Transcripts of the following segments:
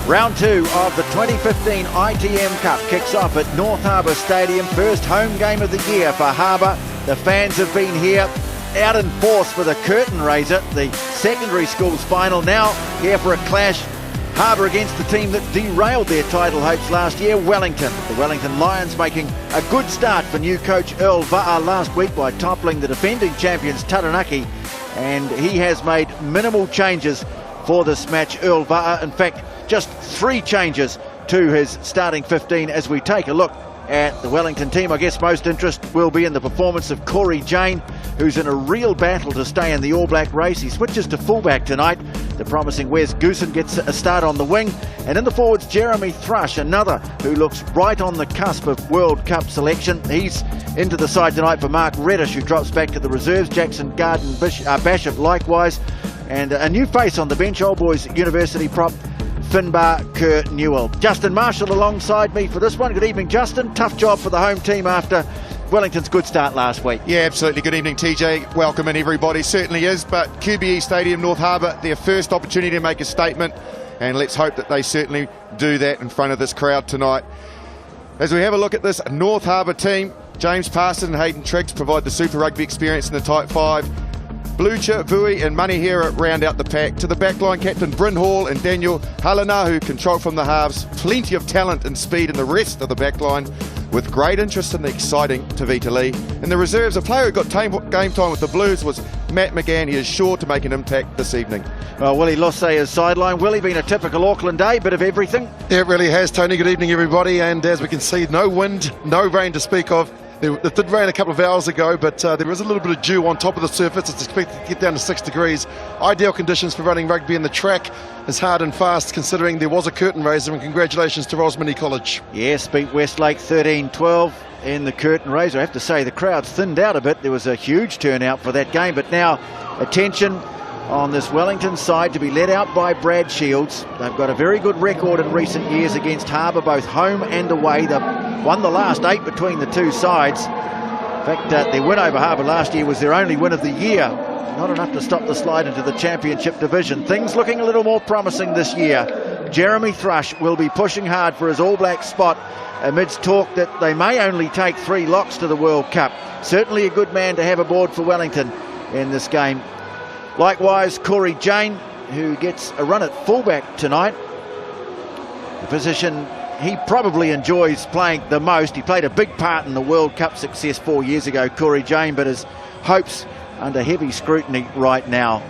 Round 2 of the 2015 ITM Cup kicks off at North Harbour Stadium. First home game of the year for Harbour. The fans have been here out in force for the curtain raiser, the secondary schools final. Now here for a clash. Harbour against the team that derailed their title hopes last year, Wellington. The Wellington Lions making a good start for new coach Earl Va'a last week by toppling the defending champions Taranaki, and he has made minimal changes for this match, Earl Va'a. In fact, just 3 changes to his starting 15 as we take a look at the Wellington team. I guess most interest will be in the performance of Corey Jane, who's in a real battle to stay in the All Black race. He switches to fullback tonight. The promising Wes Goosen gets a start on the wing. And in the forwards, Jeremy Thrush, another who looks right on the cusp of World Cup selection. He's into the side tonight for Mark Reddish, who drops back to the reserves. Jackson Garden Bishop likewise. And a new face on the bench, Old Boys University prop Finbar Kerr Newell. Justin Marshall alongside me for this one. Good evening, Justin. Tough job for the home team after Wellington's good start last week. Yeah, absolutely. Good evening, TJ. Welcome in, everybody. Certainly is. But QBE Stadium, North Harbour, their first opportunity to make a statement. And let's hope that they certainly do that in front of this crowd tonight. As we have a look at this North Harbour team, James Parson and Hayden Triggs provide the Super Rugby experience in the Type 5. Blucher, Vui and Manihira round out the pack. To the backline, Captain Bryn Hall and Daniel Halanahu control from the halves. Plenty of talent and speed in the rest of the backline, with great interest in the exciting Tavita Lee. In the reserves, a player who got game time with the Blues was Matt McGann. He is sure to make an impact this evening. Well, Willie Losse is sidelined. Willie, been a typical Auckland day, bit of everything. Yeah, it really has, Tony. Good evening, everybody. And as we can see, no wind, no rain to speak of. It did rain a couple of hours ago, but there is a little bit of dew on top of the surface. It's expected to get down to 6 degrees. Ideal conditions for running rugby, and the track is hard and fast considering there was a curtain raiser, and congratulations to Rosmini College. Yes, beat Westlake 13-12 in the curtain raiser. I have to say the crowd's thinned out a bit. There was a huge turnout for that game, but now attention on this Wellington side to be led out by Brad Shields. They've got a very good record in recent years against Harbour, both home and away. They've won the last 8 between the two sides. In fact, their win over Harbour last year was their only win of the year. Not enough to stop the slide into the championship division. Things looking a little more promising this year. Jeremy Thrush will be pushing hard for his All Black spot amidst talk that they may only take 3 locks to the World Cup. Certainly a good man to have aboard for Wellington in this game. Likewise, Corey Jane, who gets a run at fullback tonight. The position he probably enjoys playing the most. He played a big part in the World Cup success 4 years ago, Corey Jane, but his hopes under heavy scrutiny right now.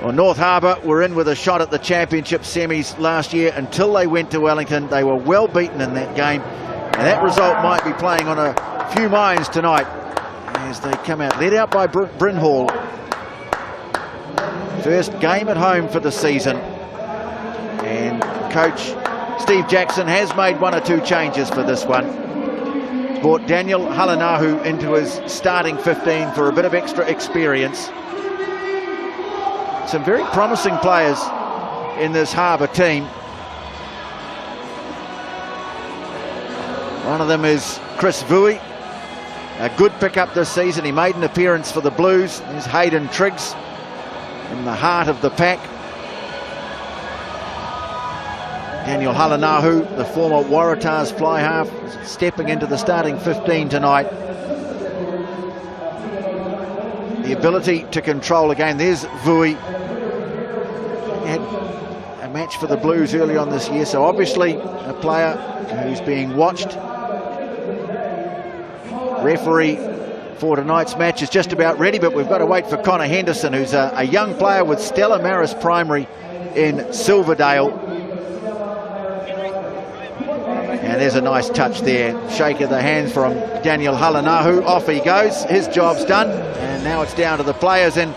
Well, North Harbour were in with a shot at the championship semis last year until they went to Wellington. They were well beaten in that game, and that result might be playing on a few minds tonight as they come out, led out by Bryn Hall. First game at home for the season, and coach Steve Jackson has made 1 or 2 changes for this one. He's brought Daniel Halanahu into his starting 15 for a bit of extra experience. Some very promising players in this Harbour team. One of them is Chris Vui, a good pickup this season. He made an appearance for the Blues. There's Hayden Triggs in the heart of the pack. Daniel Halanahu, the former Waratahs fly half, is stepping into the starting 15 tonight. The ability to control again. There's Vui. He had a match for the Blues early on this year, so obviously a player who's being watched. Referee for tonight's match is just about ready, but we've got to wait for Connor Henderson, who's a young player with Stella Maris Primary in Silverdale. And there's a nice touch there. Shake of the hand from Daniel Halanahu. Off he goes. His job's done. And now it's down to the players. And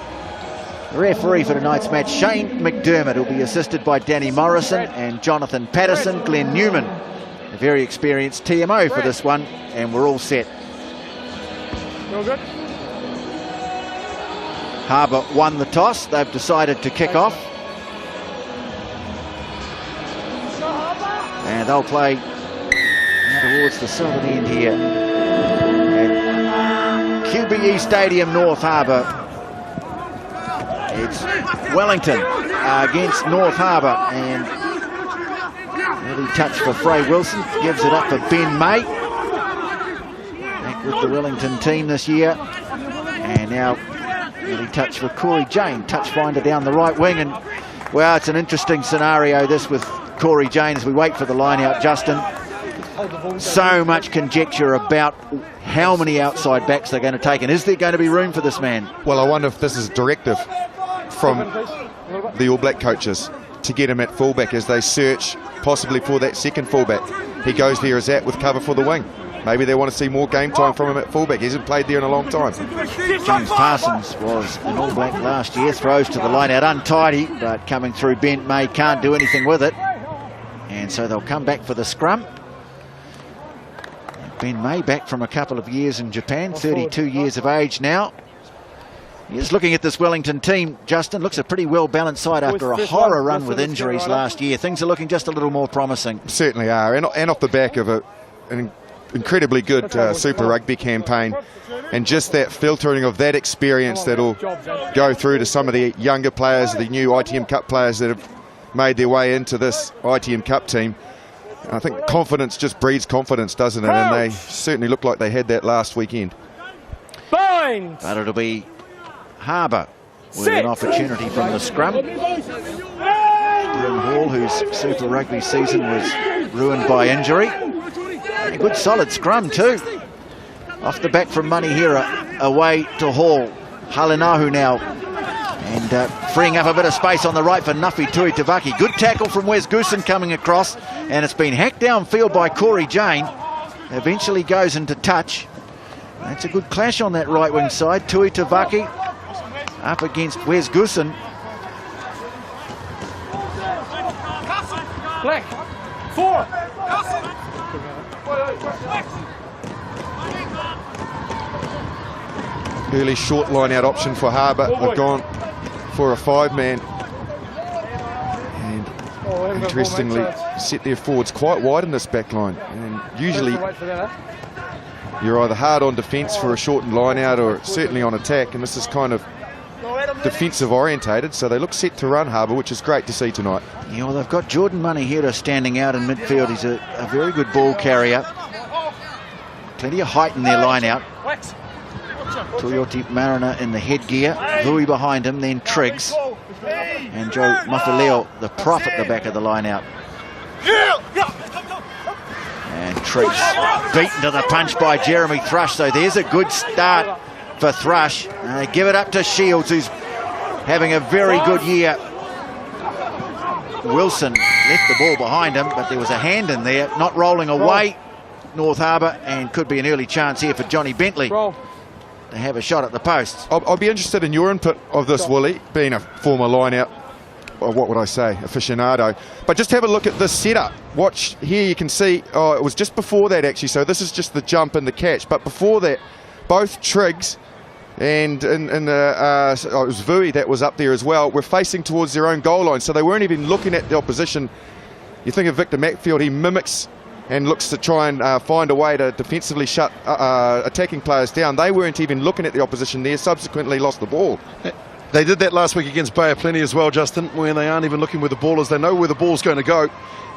the referee for tonight's match, Shane McDermott, will be assisted by Danny Morrison and Jonathan Patterson. Glenn Newman, a very experienced TMO for this one. And we're all set. All good. Harbour won the toss. They've decided to kick off. And they'll play towards the southern end here at QBE Stadium, North Harbour. It's Wellington against North Harbour, and early touch for Frey Wilson, gives it up for Ben May, back with the Wellington team this year. And now early touch for Corey Jane, touch finder down the right wing. And well, it's an interesting scenario this with Corey Jane as we wait for the line out, Justin. So much conjecture about how many outside backs they're going to take, and is there going to be room for this man? Well, I wonder if this is a directive from the All Black coaches to get him at fullback as they search possibly for that second fullback. He goes there as that with cover for the wing. Maybe they want to see more game time from him at fullback. He hasn't played there in a long time. James Parsons was an All Black last year, throws to the line out untidy, but coming through Bent May can't do anything with it. And so they'll come back for the scrum. Ben May back from a couple of years in Japan, 32 years of age now. Just looking at this Wellington team, Justin, looks a pretty well-balanced side after a horror run with injuries last year. Things are looking just a little more promising. Certainly are, and off the back of an incredibly good Super Rugby campaign, and just that filtering of that experience that'll go through to some of the younger players, the new ITM Cup players that have made their way into this ITM Cup team. I think confidence just breeds confidence, doesn't it? And they certainly look like they had that last weekend. But it'll be Harbour with an opportunity from the scrum. Bryn Hall, whose Super Rugby season was ruined by injury. A good solid scrum too. Off the back from Manihira, away to Hall. Halinahu now. And freeing up a bit of space on the right for Nuffy Tuitavaki. Good tackle from Wes Goosen coming across. And it's been hacked downfield by Corey Jane. Eventually goes into touch. That's a good clash on that right wing side. Tuitavaki up against Wes Goosen. Black. 4. Early short line out option for Harbour. They've gone for a 5-man. And interestingly, set their forwards quite wide in this back line. And usually you're either hard on defence for a shortened line out or certainly on attack. And this is kind of defensive orientated, so they look set to run, Harbour, which is great to see tonight. Yeah, well, they've got Jordan Manihira standing out in midfield. He's a very good ball carrier. Plenty of height in their line out. Toyoti Mariner in the headgear, Louis behind him, then Triggs, and Joe Mafileo, the prof, at the back of the line out. And Triggs beaten to the punch by Jeremy Thrush, so there's a good start for Thrush. Give it up to Shields, who's having a very good year. Wilson left the ball behind him, but there was a hand in there, not rolling away, North Harbour, and could be an early chance here for Johnny Bentley to have a shot at the posts. I'll be interested in your input of this, Willie, being a former line-out, or what would I say, aficionado. But just have a look at this setup. Watch here, you can see, it was just before that actually, so this is just the jump and the catch. But before that, both Triggs and it was Vui that was up there as well, were facing towards their own goal line, so they weren't even looking at the opposition. You think of Victor Macfield, he mimics and looks to try and find a way to defensively shut attacking players down. They weren't even looking at the opposition there, subsequently lost the ball. They did that last week against Bay of Plenty as well, Justin, where they aren't even looking where the ball is. They know where the ball's going to go,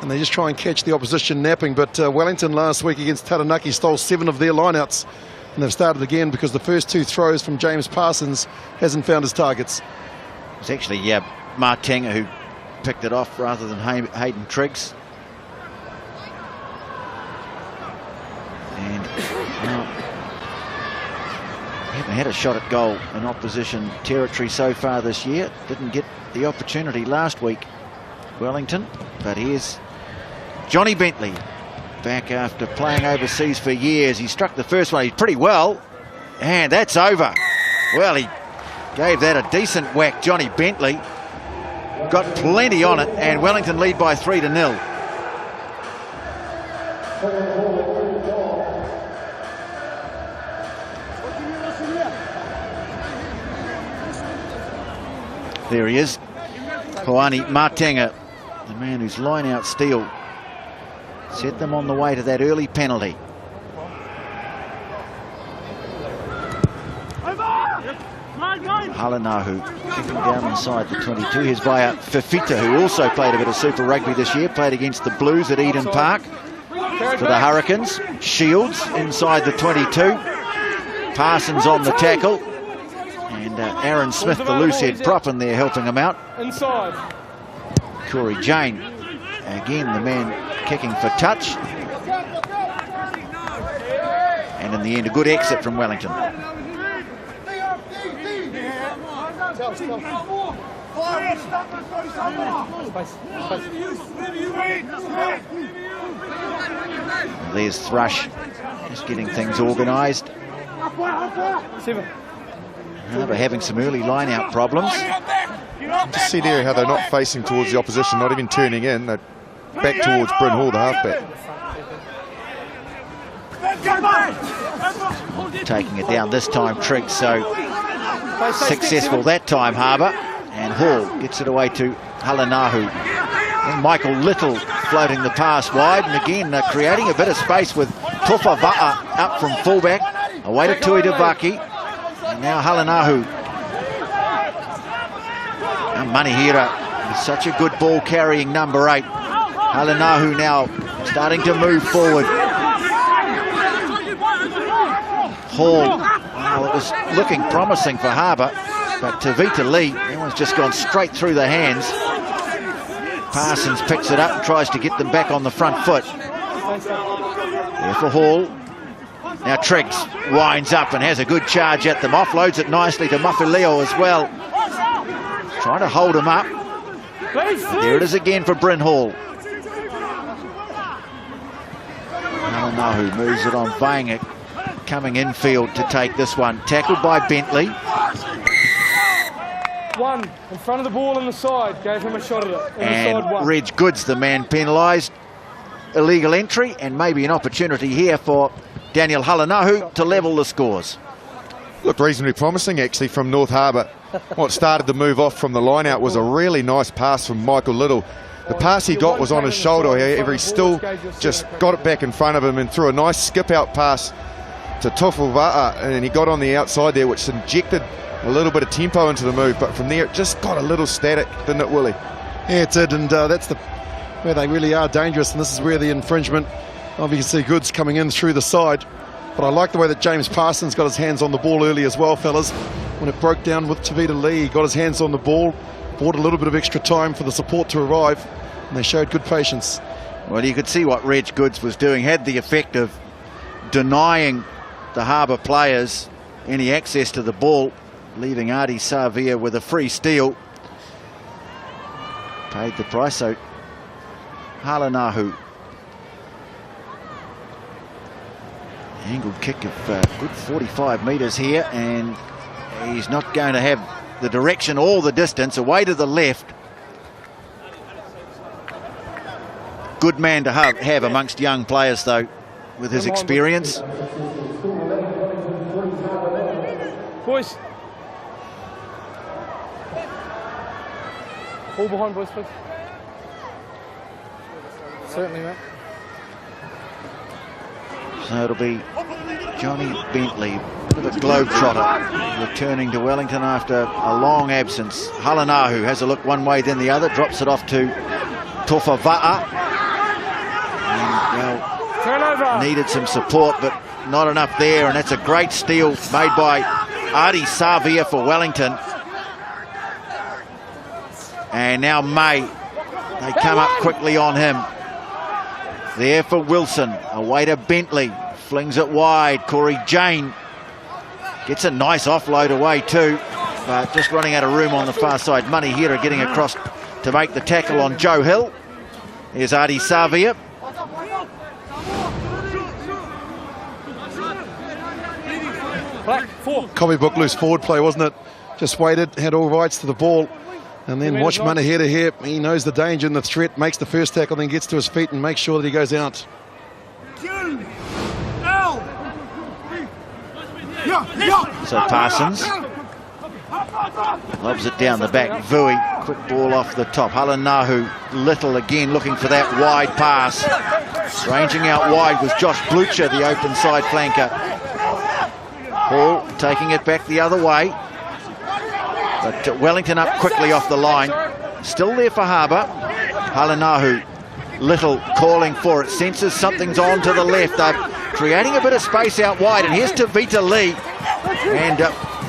and they just try and catch the opposition napping. But Wellington last week against Taranaki stole 7 of their lineouts, and they've started again because the first 2 throws from James Parsons hasn't found his targets. It's actually Martenga who picked it off rather than Hayden Triggs. And haven't had a shot at goal in opposition territory so far this year. Didn't get the opportunity last week, Wellington. But here's Johnny Bentley, back after playing overseas for years. He struck the first one pretty well, and that's over. Well, he gave that a decent whack, Johnny Bentley. Got plenty on it, and Wellington lead by 3-0. There he is, Hoani Martenga, the man whose line-out steal set them on the way to that early penalty. Halanahu kicking down inside the 22. Here's via Fifita, who also played a bit of Super Rugby this year, played against the Blues at Eden Park for the Hurricanes. Shields inside the 22. Parsons on the tackle. And Aaron Smith, the loosehead prop, in there helping him out. Inside. Corey Jane, again the man kicking for touch. And in the end, a good exit from Wellington. There's Thrush, just getting things organised. Harbour having some early line-out problems. Just see there how they're not facing towards the opposition, not even turning in. They're back towards Bryn Hall, the halfback. Taking it down this time, Triggs, so successful that time, Harbour. And Hall gets it away to Halanahu. And Michael Little floating the pass wide, and again creating a bit of space with Tufa Va'a up from fullback. Away to Tui Tavaki. And now Halanahu. And Manihira is such a good ball carrying number 8. Halanahu now starting to move forward. Hall, well, it was looking promising for Harbour, but Tavita Lee, that one's just gone straight through the hands. Parsons picks it up and tries to get them back on the front foot. There for Hall. Now Triggs winds up and has a good charge at them. Offloads it nicely to Mafileo as well. Trying to hold him up. There it is again for Bryn Hall. Halanahu moves it on Vainga, coming infield to take this one. Tackled by Bentley. One in front of the ball on the side. Gave him a shot at it. And Reg Goods, the man penalised. Illegal entry, and maybe an opportunity here for Daniel Halanahu to level the scores. Looked reasonably promising actually from North Harbour. What started the move off from the line out was a really nice pass from Michael Little. The pass he got was on his shoulder, however he still just got it back in front of him and threw a nice skip out pass to Tofuva'a, and he got on the outside there, which injected a little bit of tempo into the move, but from there it just got a little static, didn't it, Willie? Yeah, it did, and that's where they really are dangerous, and this is where the infringement, obviously Goods coming in through the side. But I like the way that James Parsons got his hands on the ball early as well, fellas. When it broke down with Tavita Lee, he got his hands on the ball, bought a little bit of extra time for the support to arrive, and they showed good patience. Well, you could see what Reg Goods was doing, had the effect of denying the Harbour players any access to the ball, leaving Adi Savia with a free steal. Paid the price, so Halanahu. Angled kick of good 45 metres here, and he's not going to have the direction or the distance. Away to the left. Good man to have amongst young players, though, with his experience. Boys. Ball behind, boys, please. Certainly, mate. So it'll be Johnny Bentley, bit of a globetrotter, returning to Wellington after a long absence. Halanahu has a look one way then the other, drops it off to Tofuva'a. Well, needed some support, but not enough there, and that's a great steal made by Adi Savia for Wellington. And now May, they come up quickly on him. There for Wilson, away to Bentley, flings it wide. Corey Jane gets a nice offload away too, but just running out of room on the far side. Manihira getting across to make the tackle on Joe Hill. Here's Adi Savia. Copybook loose forward play, wasn't it? Just waited, had all rights to the ball. And then watch Manihira here. He knows the danger and the threat, makes the first tackle, then gets to his feet and makes sure that he goes out. So Parsons lobs it down the back. Vui, quick ball off the top. Halanahu, Little again looking for that wide pass. Ranging out wide was Josh Blucher, the open side flanker. Hall taking it back the other way. But Wellington up quickly off the line. Still there for Harbour. Halanahu, Little calling for it. Senses something's on to the left. They're creating a bit of space out wide. And here's Tavita Lee. And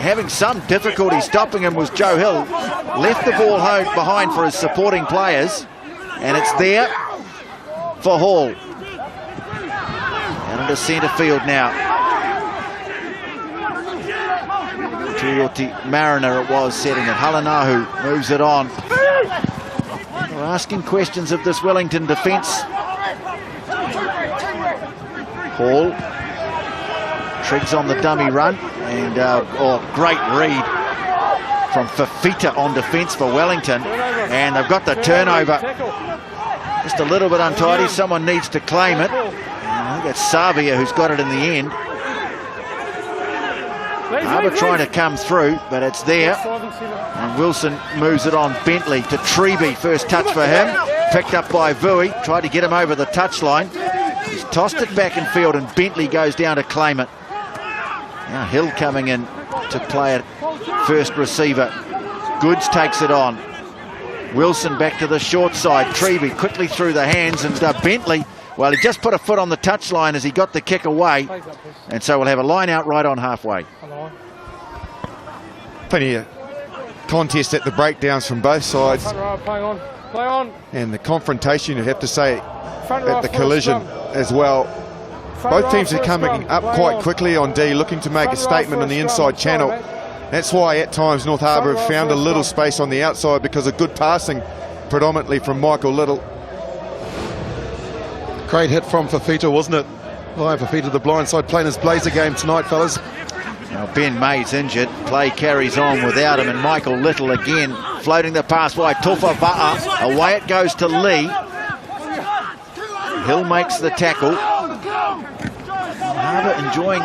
having some difficulty stopping him was Joe Hill. Left the ball home behind for his supporting players. And it's there for Hall. And into centre field now. Tuioti Mariner it was setting it. Halanahu moves it on. We're asking questions of this Wellington defence. Hall. Triggs on the dummy run. And great read from Fafita on defence for Wellington. And they've got the turnover. Just a little bit untidy. Someone needs to claim it. I think it's Savia who's got it in the end. Harbour trying to come through, but it's there. And Wilson moves it on. Bentley to Treby. First touch for him. Picked up by Vui. Tried to get him over the touchline. He's tossed it back in field and Bentley goes down to claim it. Now Hill coming in to play it. First receiver. Goods takes it on. Wilson back to the short side. Treby quickly through the hands and Bentley, well, he just put a foot on the touchline as he got the kick away. And so we'll have a line out right on halfway. Plenty of contest at the breakdowns from both sides. Play on. And the confrontation, you have to say, at the collision as well. Both teams are coming up quite quickly on D, looking to make a statement on the inside channel. That's why at times North Harbour have found a little space on the outside because of good passing, predominantly from Michael Little. Great hit from Fafita, wasn't it? Ryan Fafita, the blindside, playing his Blazer game tonight, fellas. Now Ben May's injured. Play carries on without him, and Michael Little again floating the pass wide. Tufa Va'a. Away it goes to Lee. Hill makes the tackle. Harbour enjoying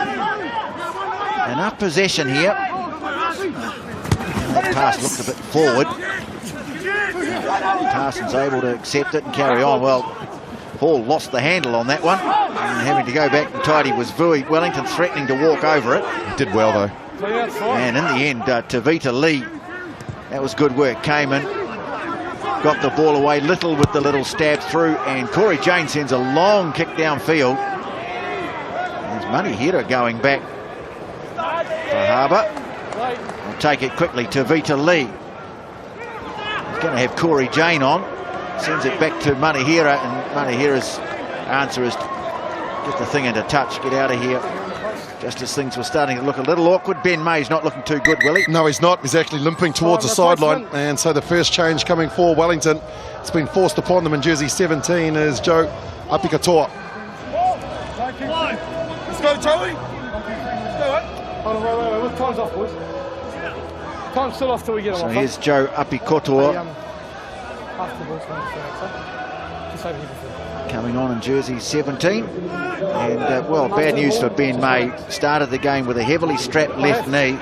enough possession here. And that pass looked a bit forward. Carson's able to accept it and carry on. Well, Hall lost the handle on that one. And having to go back and tidy was Vui. Wellington threatening to walk over it. Did well though. And in the end, Tavita Lee, that was good work. Came in, got the ball away. Little with the little stab through. And Corey Jane sends a long kick downfield. There's Manihira going back for Harbour. We'll take it quickly. Tavita Lee. He's going to have Corey Jane on. Sends it back to Manihira, and Manihira's answer is get the thing into touch, get out of here. Just as things were starting to look a little awkward. Ben May's not looking too good, Willie. No, he's not. He's actually limping towards the sideline. And so the first change coming for Wellington, it's been forced upon them in jersey 17 is Joe Apikatoa. Let's go, Joey. Hold on, wait. Time's off, boys. Time's still off till we get him So off. here's Joe Apikotoa. Coming on in jersey 17. And, well, bad news for Ben May. Started the game with a heavily strapped left knee.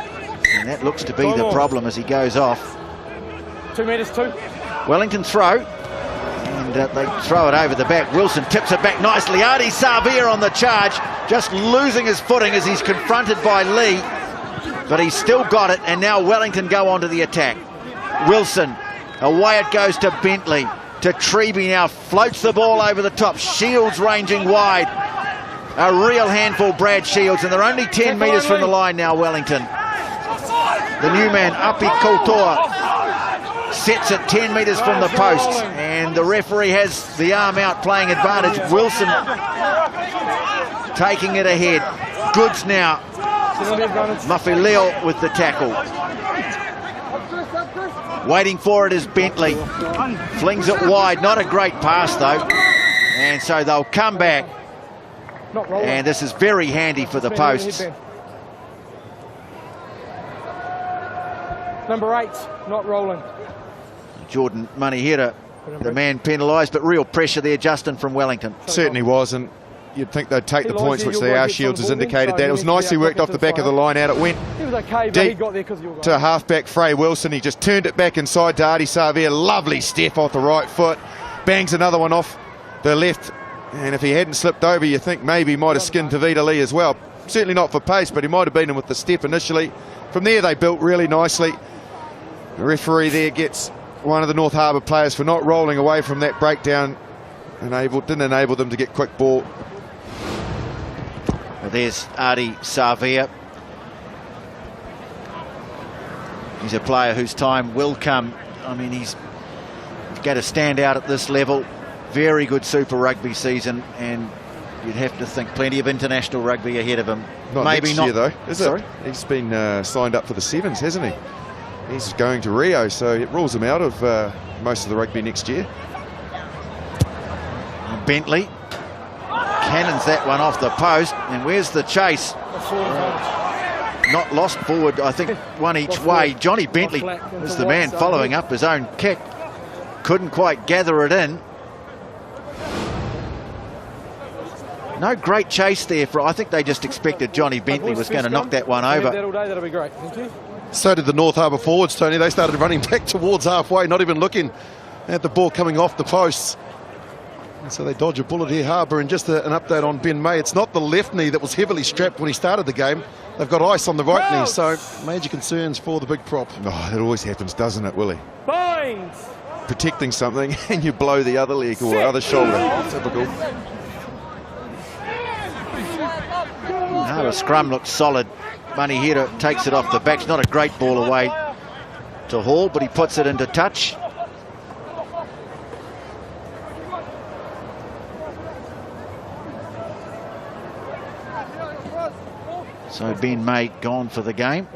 And that looks to be the problem as he goes off. 2 metres, 2. Wellington throw. And they throw it over the back. Wilson tips it back nicely. Artie Savia on the charge. Just losing his footing as he's confronted by Lee. But he's still got it. And now Wellington go on to the attack. Wilson. Away it goes to Bentley. To Treby now. Floats the ball over the top. Shields ranging wide. A real handful, Brad Shields. And they're only 10 metres from the line now, Wellington. The new man, Api Kotoa, sets it 10 metres from the post. And the referee has the arm out, playing advantage. Wilson taking it ahead. Goods now. Mafileo with the tackle. Waiting for it is Bentley. Flings it wide. Not a great pass, though. And so they'll come back. And this is very handy for the posts. Number 8, not rolling. Jordan Manihira, the man penalised, but real pressure there, Justin, from Wellington. Certainly was, and you'd think they'd take the points, which they are. Shields has indicated that. It was nicely worked off the back of the line out. It went deep to halfback Frey Wilson. He just turned it back inside to Artie Savia. Lovely step off the right foot. Bangs another one off the left. And if he hadn't slipped over, you think maybe he might have skinned Tavita Lee as well. Certainly not for pace, but he might have beaten him with the step initially. From there, they built really nicely. The referee there gets one of the North Harbour players for not rolling away from that breakdown. Didn't enable them to get quick ball. Well, there's Adi Savia. He's a player whose time will come. I mean, he's going to stand out at this level. Very good Super Rugby season, and you'd have to think plenty of international rugby ahead of him. Not Maybe next not year, though, is Sorry? it? He's been signed up for the Sevens, hasn't he? He's going to Rio, so it rules him out of most of the rugby next year. Bentley cannons that one off the post, and where's the chase? Not lost forward, I think, one each way. Johnny Bentley was the man following up his own kick. Couldn't quite gather it in. No great chase there. I think they just expected Johnny Bentley was going to knock that one over. That'll be great. Thank you. So did the North Harbour forwards, Tony. They started running back towards halfway, not even looking at the ball coming off the posts. And so they dodge a bullet here, Harbour. And just an update on Ben May. It's not the left knee that was heavily strapped when he started the game. They've got ice on the right knee, so major concerns for the big prop. Oh, that always happens, doesn't it, Willie? Binds. Protecting something and you blow the other leg or other shoulder. Typical. The scrum looks solid. Manihira takes it off the back. It's not a great ball away to Hall, but he puts it into touch. So Ben May gone for the game.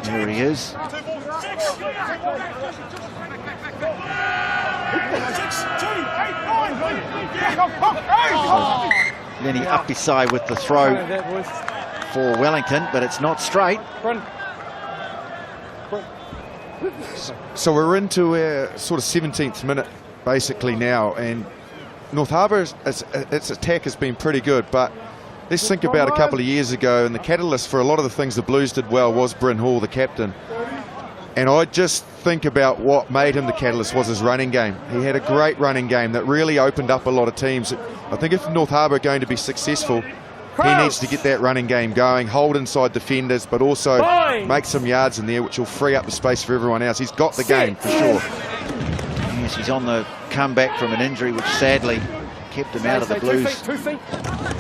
There he is. Lenny Apisai with the throw for Wellington, but it's not straight. So we're into our sort of 17th minute basically now, and North Harbour, its attack has been pretty good, but let's think about a couple of years ago, and the catalyst for a lot of the things the Blues did well was Bryn Hall, the captain. And I just think about what made him the catalyst was his running game. He had a great running game that really opened up a lot of teams. I think if North Harbour are going to be successful, he needs to get that running game going, hold inside defenders, but also make some yards in there, which will free up the space for everyone else. He's got the game, for sure. Yes, he's on the comeback from an injury, which sadly kept him out of the Blues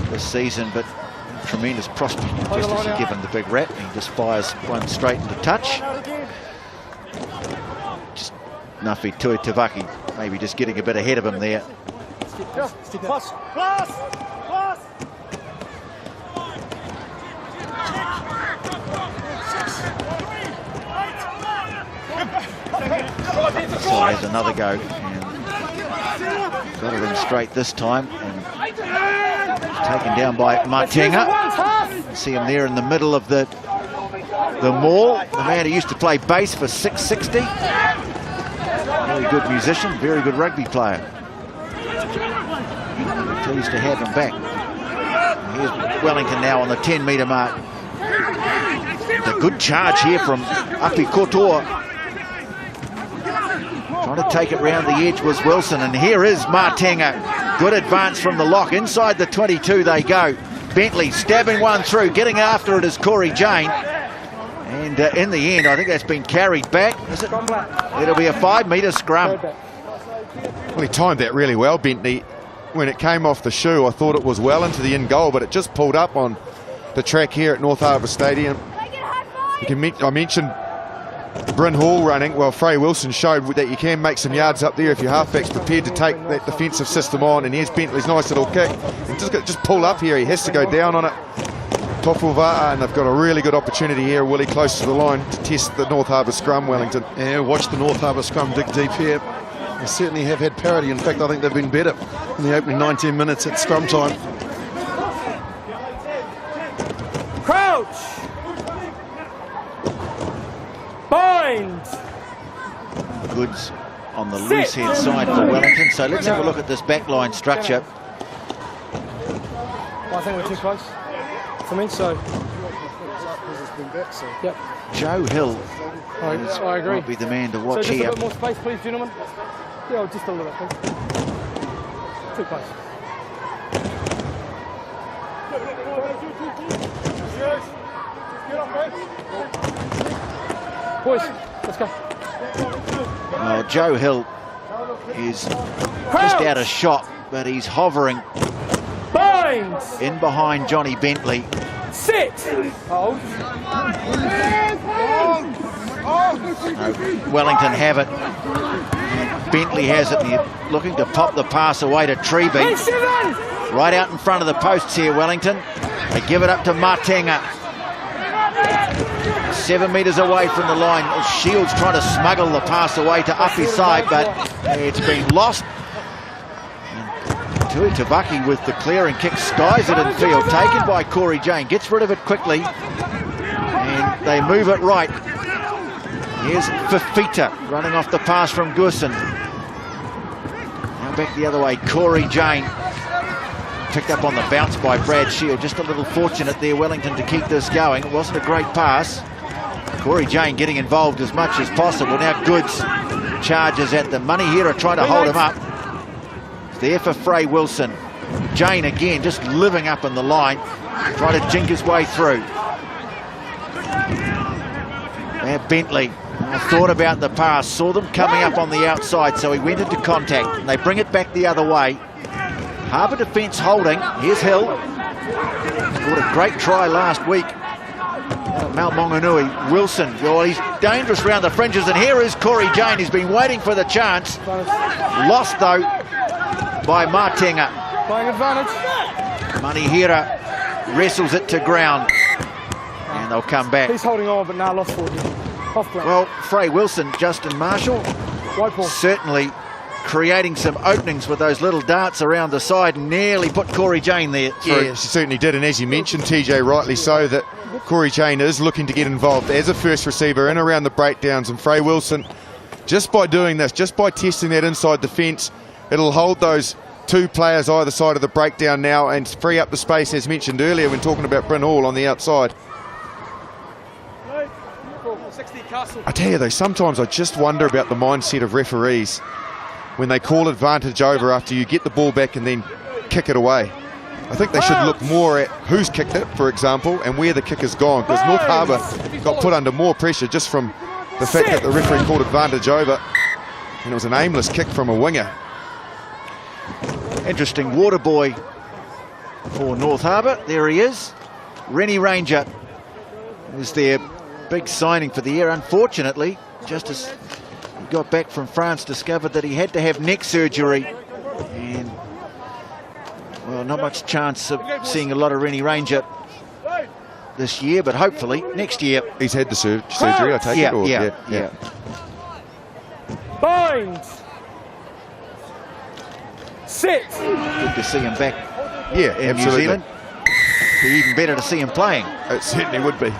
this season, but tremendous prospect. Just as he given the big rap, he just fires one straight into touch. Just Nafi Tuitavaki maybe just getting a bit ahead of him there. So there's another go, and got it in straight this time, and taken down by Martenga. See him there in the middle of the maul, the man who used to play bass for 660. Very good musician, very good rugby player. We're pleased to have him back. Here's Wellington now on the 10-metre mark. A good charge here from Api Kotor. Trying to take it round the edge was Wilson, and here is Martenga. Good advance from the lock. Inside the 22 they go. Bentley stabbing one through. Getting after it is Corey Jane. And in the end, I think that's been carried back. Is it? It'll be a 5-metre scrum. Well, he timed that really well, Bentley. When it came off the shoe, I thought it was well into the in goal, but it just pulled up on the track here at North Harbour Stadium. I mentioned Bryn Hall running. Well, Frey Wilson showed that you can make some yards up there if your halfback's prepared to take that defensive system on. And here's Bentley's nice little kick. And just pull up here. He has to go down on it. Tofuvaa, and they've got a really good opportunity here, Willie, close to the line to test the North Harbour scrum, Wellington. Yeah, watch the North Harbour scrum dig deep here. They certainly have had parity. In fact, I think they've been better in the opening 19 minutes at scrum time. Crouch! Bind! Goods on the loose head side for Wellington. So let's have a look at this backline structure. Well, I think we're too close for me, so. Yep. Joe Hill I agree. might be the man to watch so just here. a bit more space, please, gentlemen. Yeah, just a little bit, please. Too close. Boys, let's go. Well, Joe Hill is just out of shot, but he's hovering Binds. in behind Johnny Bentley. Sit. Hold. Wellington have it. And Bentley has it, and he's looking to pop the pass away to Treby. Right out in front of the posts here, Wellington. They give it up to Martenga. 7 metres away from the line. Shields trying to smuggle the pass away to up his side, but it's been lost. Tui Tabaki with the clearing kick, skies it in field, taken by Corey Jane, gets rid of it quickly, and they move it right. Here's Fafita running off the pass from Goosen. Now back the other way, Corey Jane. Picked up on the bounce by Brad Shield. Just a little fortunate there, Wellington, to keep this going. It wasn't a great pass. Corey Jane getting involved as much as possible. Now Goods charges at the money here, trying to hold him up. It's there for Frey Wilson. Jane again just living up in the line, trying to jink his way through. Now Bentley thought about the pass, saw them coming up on the outside, so he went into contact, and they bring it back the other way. Harbour defence holding. Here's Hill. Scored a great try last week. Mount Maunganui. Wilson. Well, he's dangerous round the fringes, and here is Corey Jane. He's been waiting for the chance. Lost, though, by Martenga. Playing advantage. Manihira wrestles it to ground, and they'll come back. He's holding on, but now lost for you. Off play. Well, Frey Wilson, Justin Marshall, White ball. certainly creating some openings with those little darts around the side, and nearly put Corey Jane there through. Yeah, she certainly did, and as you mentioned, TJ, rightly so, that Corey Jane is looking to get involved as a first receiver in around the breakdowns, and Frey Wilson, just by doing this, just by testing that inside defence, it'll hold those two players either side of the breakdown now and free up the space, as mentioned earlier when talking about Bryn Hall on the outside. I tell you though, sometimes I just wonder about the mindset of referees when they call advantage over after you get the ball back and then kick it away. I think they should look more at who's kicked it, for example, and where the kick has gone, because North Harbour got put under more pressure just from the fact that the referee called advantage over, and it was an aimless kick from a winger. Interesting water boy for North Harbour. There he is. Rennie Ranger is their big signing for the year. Unfortunately, just as he got back from France, discovered that he had to have neck surgery, and well, not much chance of seeing a lot of Rennie Ranger this year, but hopefully next year. He's had the surgery, I take it? Or? Yeah. Bind. Sit. Good to see him back Yeah, in New absolutely. Zealand. Be even better to see him playing. It certainly would be.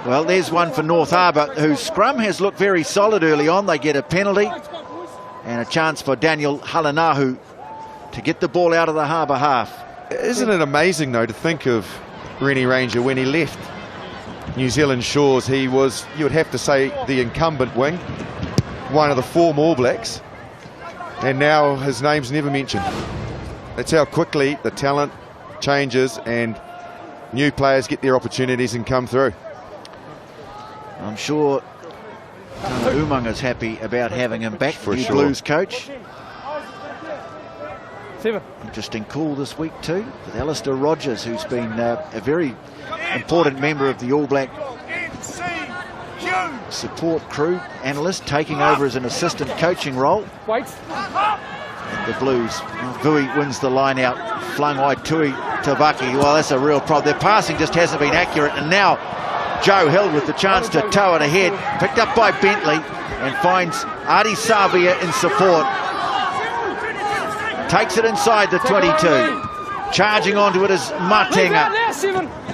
Well, there's one for North Harbour, whose scrum has looked very solid early on. They get a penalty and a chance for Daniel Halanahu to get the ball out of the Harbour half. Isn't it amazing, though, to think of Rennie Ranger when he left New Zealand shores? He was, you would have to say, the incumbent wing, one of the former All Blacks, and now his name's never mentioned. That's how quickly the talent changes and new players get their opportunities and come through. I'm sure Umanga's happy about having him back, For the sure. Blues coach. 7. Interesting call this week too, with Alistair Rogers, who's been a very important member of the All Black support crew analyst, taking over as an assistant coaching role. Wait. And the Blues, Vui wins the line out, flung wide Tui Tabaki. Well, that's a real problem. Their passing just hasn't been accurate, and now Joe Hill with the chance to tow it ahead, picked up by Bentley, and finds Artie Savia in support. Takes it inside the 22. Charging onto it is Martenga,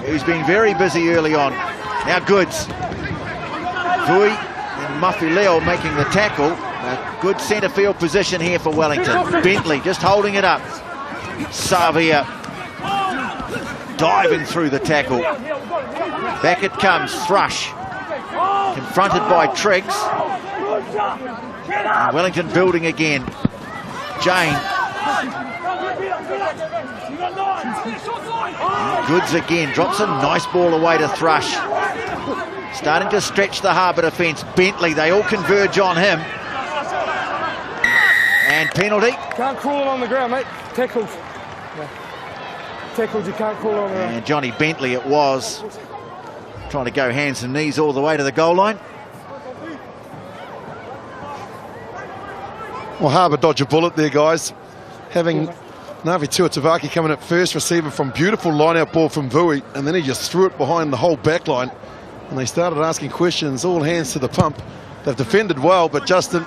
who's been very busy early on. Now Goods. Vui and Muffy Leo making the tackle. A good centre field position here for Wellington. Bentley just holding it up. Savia diving through the tackle. Back it comes, Thrush. Confronted by Triggs. And Wellington building again. Jane Goods again, drops a nice ball away to Thrush. Starting to stretch the Harbour defence. Bentley, they all converge on him. And penalty. Can't call it on the ground, mate. Tackled. Yeah. Tackled, you can't call it on the ground. And Johnny Bentley it was. Trying to go hands and knees all the way to the goal line. Well, Harbour dodge a bullet there, guys. Having Navi Tuatavaki coming at first, receiving from beautiful line-out ball from Vui, and then he just threw it behind the whole back line. And they started asking questions, all hands to the pump. They've defended well, but Justin,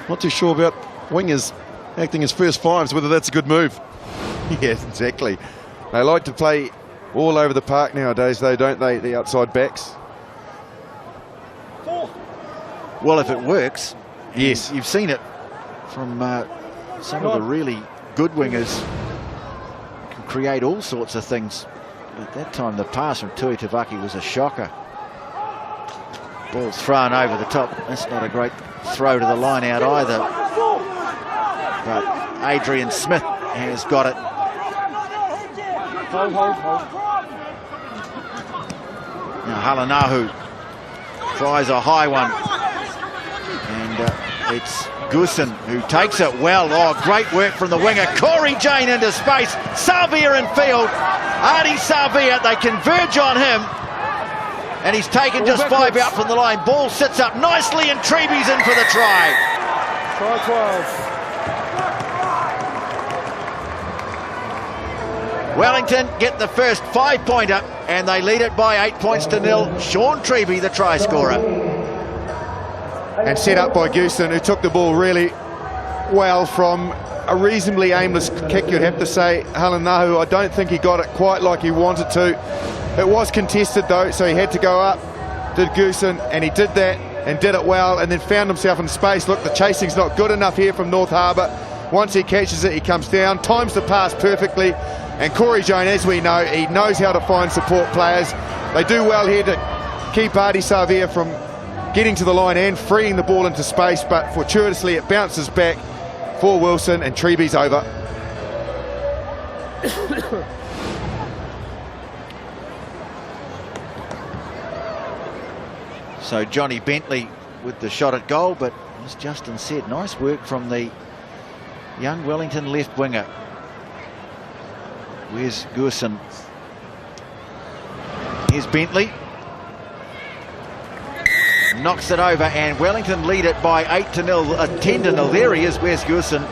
not too sure about wingers acting as first fives, whether that's a good move. Yes, exactly. They like to play all over the park nowadays, though, don't they, the outside backs? Well, if it works, Yes. you've seen it from some of the really good wingers. Can create all sorts of things. At that time, the pass from Tuitavaki was a shocker. Ball's thrown over the top. That's not a great throw to the line out either. But Adrian Smith has got it. Hold. Now Halanahu tries a high one. And it's Goosen who takes it well. Oh, great work from the winger. Corey Jane into space. Savia in field. Artie Savia, they converge on him. And he's taken just 5 out from the line. Ball sits up nicely and Treby's in for the try. Try 12. Wellington get the first 5-pointer and they lead it by 8 points to 0. Sean Treby, the try scorer. And set up by Goosen, who took the ball really well from a reasonably aimless kick, you'd have to say. Halanahu, I don't think he got it quite like he wanted to. It was contested though, so he had to go up, did Goosen, and he did that and did it well, and then found himself in space. Look, the chasing's not good enough here from North Harbour. Once he catches it, he comes down, times the pass perfectly, and Corey Jane, as we know, he knows how to find support players. They do well here to keep Artie Savia from getting to the line and freeing the ball into space, but fortuitously it bounces back for Wilson and Treby's over. So Johnny Bentley with the shot at goal, but as Justin said, nice work from the young Wellington left winger. Where's Goosen? Here's Bentley. Knocks it over and Wellington lead it by 10 to 0. There he is, Wes Goosen.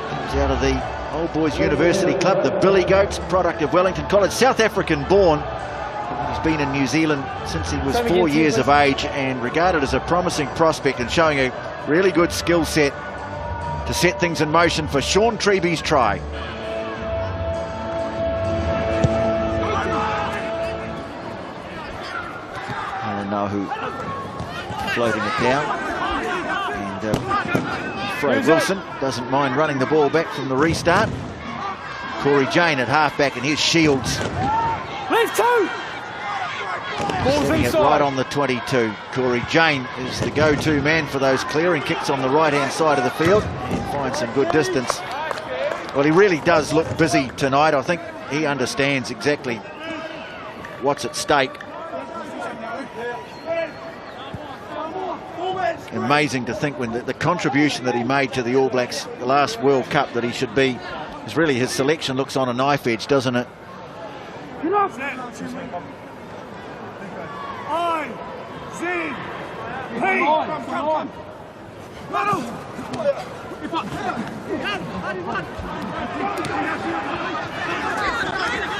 Comes out of the Old Boys University Club, the Billy Goats, product of Wellington College, South African born. He's been in New Zealand since he was 4 years of age and regarded as a promising prospect and showing a really good skill set to set things in motion for Sean Treby's try. Who floating it down, and Fred Wilson doesn't mind running the ball back from the restart. Corey Jane at halfback, and here's Shields. Left two. Setting it right on the 22. Corey Jane is the go-to man for those clearing kicks on the right-hand side of the field and finds some good distance. Well, he really does look busy tonight. I think he understands exactly what's at stake. Amazing to think when the contribution that he made to the All Blacks, the last World Cup, that he should be, is really his selection looks on a knife edge, doesn't it?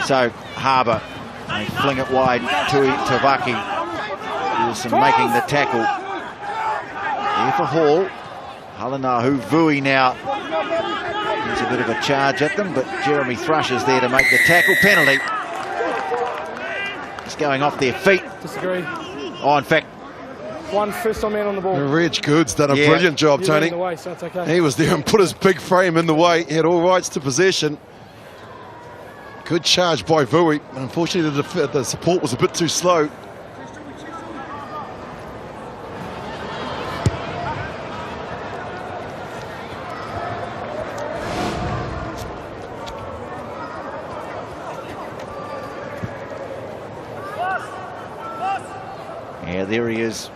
So Harbour, they fling it wide to Tavaki. Wilson making the tackle. Here for Hall. Halanahu, Vui now. There's a bit of a charge at them, but Jeremy Thrush is there to make the tackle. Penalty. It's going off their feet. Disagree. Oh, in fact, one first on man on the ball. Reg Good's done a brilliant job, Tony. Way, so it's okay. He was there and put his big frame in the way. He had all rights to possession. Good charge by Vui. Unfortunately, the support was a bit too slow. there he is.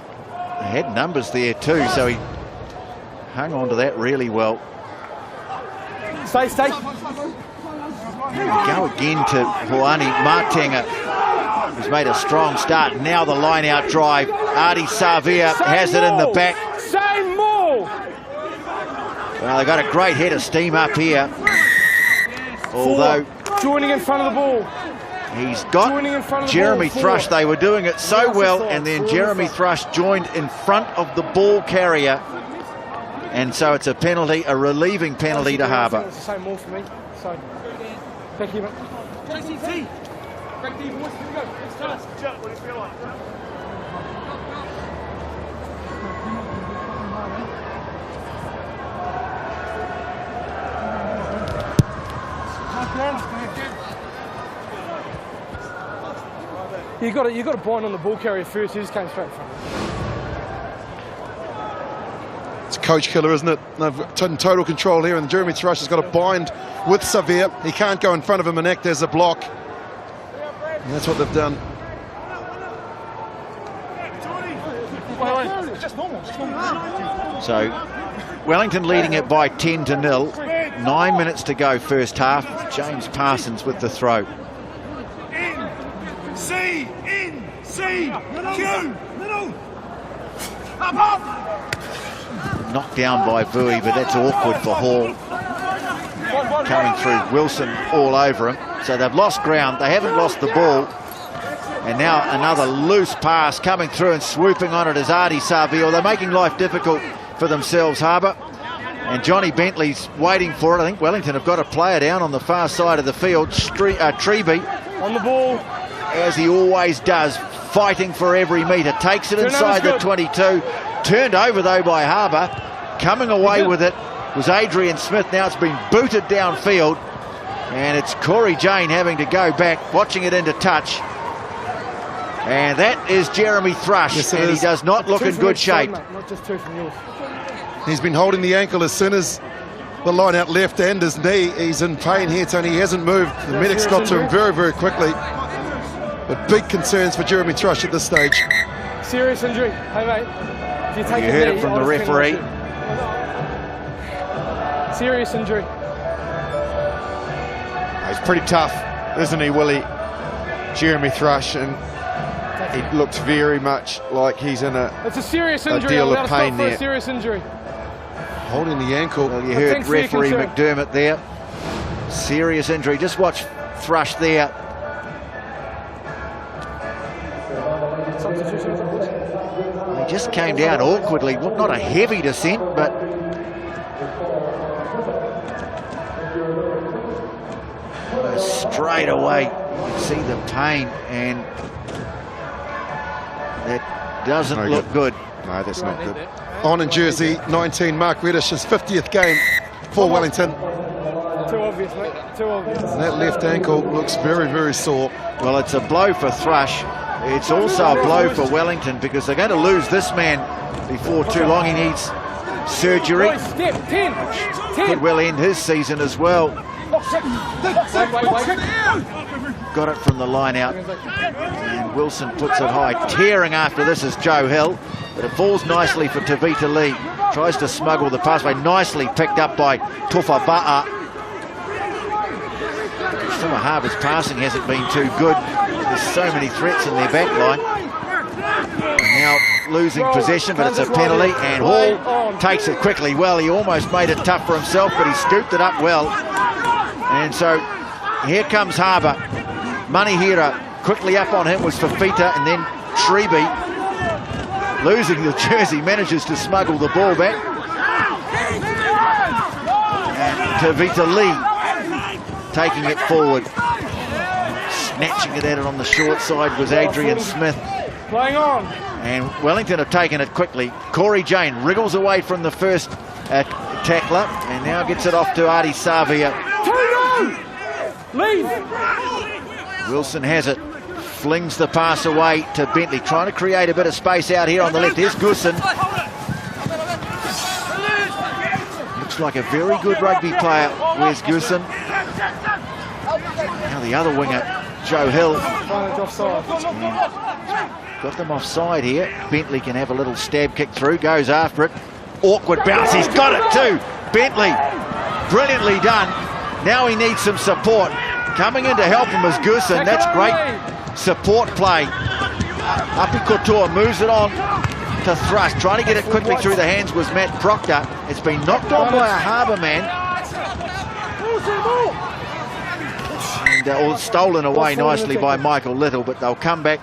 He had numbers there too, so he hung on to that really well. Stay. We go again to Hoani. Martenga has made a strong start. Now the line-out drive. Artie Savia has it in the back. Same more. Well, they got a great head of steam up here. Although joining in front of the ball. He's got Jeremy Thrush. They were doing it so well, and then Jeremy Thrush joined in front of the ball carrier. And so it's a penalty, a relieving penalty to Harbour. It's the same more for me. So, thank you, mate. Back to you, boys. Here we go. Next task. What do you feel like? You got to bind on the ball carrier first. He just came straight from him. It's a coach killer, isn't it? They've taken total control here, and Jeremy Thrush has got to bind with Savia. He can't go in front of him and act as a block. And that's what they've done. So Wellington leading it by 10-0. 9 minutes to go first half. James Parsons with the throw. C, in, C, Q, middle, up. Knocked down by Vui, but that's awkward for Hall. Coming through, Wilson all over him. So they've lost ground, they haven't lost the ball. And now another loose pass coming through and swooping on it is Artie Savia. They're making life difficult for themselves, Harbour. And Johnny Bentley's waiting for it. I think Wellington have got a player down on the far side of the field. Treby on the ball, as he always does, fighting for every metre. Takes it inside the 22. Turned over though by Harbour. Coming away with it was Adrian Smith. Now it's been booted downfield, and it's Corey Jane having to go back, watching it into touch. And that is Jeremy Thrush, yes, and he does not look in good shape. Not just two from yours. He's been holding the ankle as soon as the line out left and his knee. He's in pain here, Tony. He hasn't moved. The medics got to him very, very quickly. But big concerns for Jeremy Thrush at this stage. Serious injury. Hey, mate. If you take you heard it from the referee. Serious injury. He's pretty tough, isn't he, Willie? Jeremy Thrush, and he looks very much like he's in it's a serious injury. Deal of pain there. A serious injury. Holding the ankle. Well, you heard referee McDermott there. Serious injury. Just watch Thrush there. He just came down awkwardly. Well, not a heavy descent, but straight away you can see the pain, and that doesn't look good. No, that's not good. On in jersey 19, Mark Reddish's 50th game for Wellington. Too obvious, mate. Too obvious. That left ankle looks very, very sore. Well, it's a blow for Thrush. It's also a blow for Wellington, because they're going to lose this man before too long. He needs surgery. Step 10. Could well end his season as well. Got it from the line out, and Wilson puts it high. Tearing after this is Joe Hill, but it falls nicely for Tavita Lee. Tries to smuggle the pass away. Nicely picked up by Tufa Ba'a. Some of Harbour's passing hasn't been too good. There's so many threats in their back line. Now losing possession, but it's a penalty, and Hall takes it quickly. Well, he almost made it tough for himself, but he scooped it up well. And so here comes Harbour. Manihira quickly up on him was Fafita, and then Treby, losing the jersey, manages to smuggle the ball back. And Tavita Lee taking it forward. Snatching it at it on the short side was Adrian Smith. Playing on. And Wellington have taken it quickly. Corey Jane wriggles away from the first tackler, and now gets it off to Artie Savia. Leave. Wilson has it, flings the pass away to Bentley, trying to create a bit of space out here on the left. Here's Goosen. Looks like a very good rugby player. Where's Goosen? Now the other winger, Joe Hill. got them offside here. Bentley can have a little stab kick through, goes after it. Awkward bounce, he's got it too. Bentley, brilliantly done. Now he needs some support. Coming in to help him is Goosen. That's great support play. Api Couture moves it on to Thrust. Trying to get it quickly through the hands was Matt Proctor. It's been knocked on by a Harbour man. And all stolen away nicely by Michael Little, but they'll come back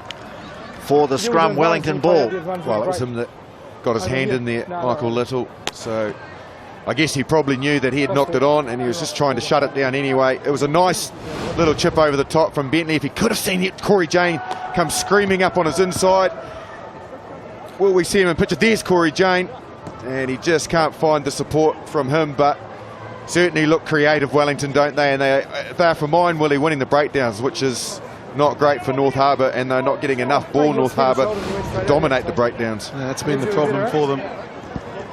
for the scrum Wellington ball. Well, it was him that got his hand in there, Michael Little. So I guess he probably knew that he had knocked it on and he was just trying to shut it down anyway. It was a nice little chip over the top from Bentley. If he could have seen it, Corey Jane come screaming up on his inside. Will we see him in picture? There's Corey Jane, and he just can't find the support from him, but certainly look creative, Wellington, don't they? And they're for mine, Willie, winning the breakdowns, which is not great for North Harbour, and they're not getting enough ball, North Harbour, to dominate the breakdowns. Yeah, that's been the problem for them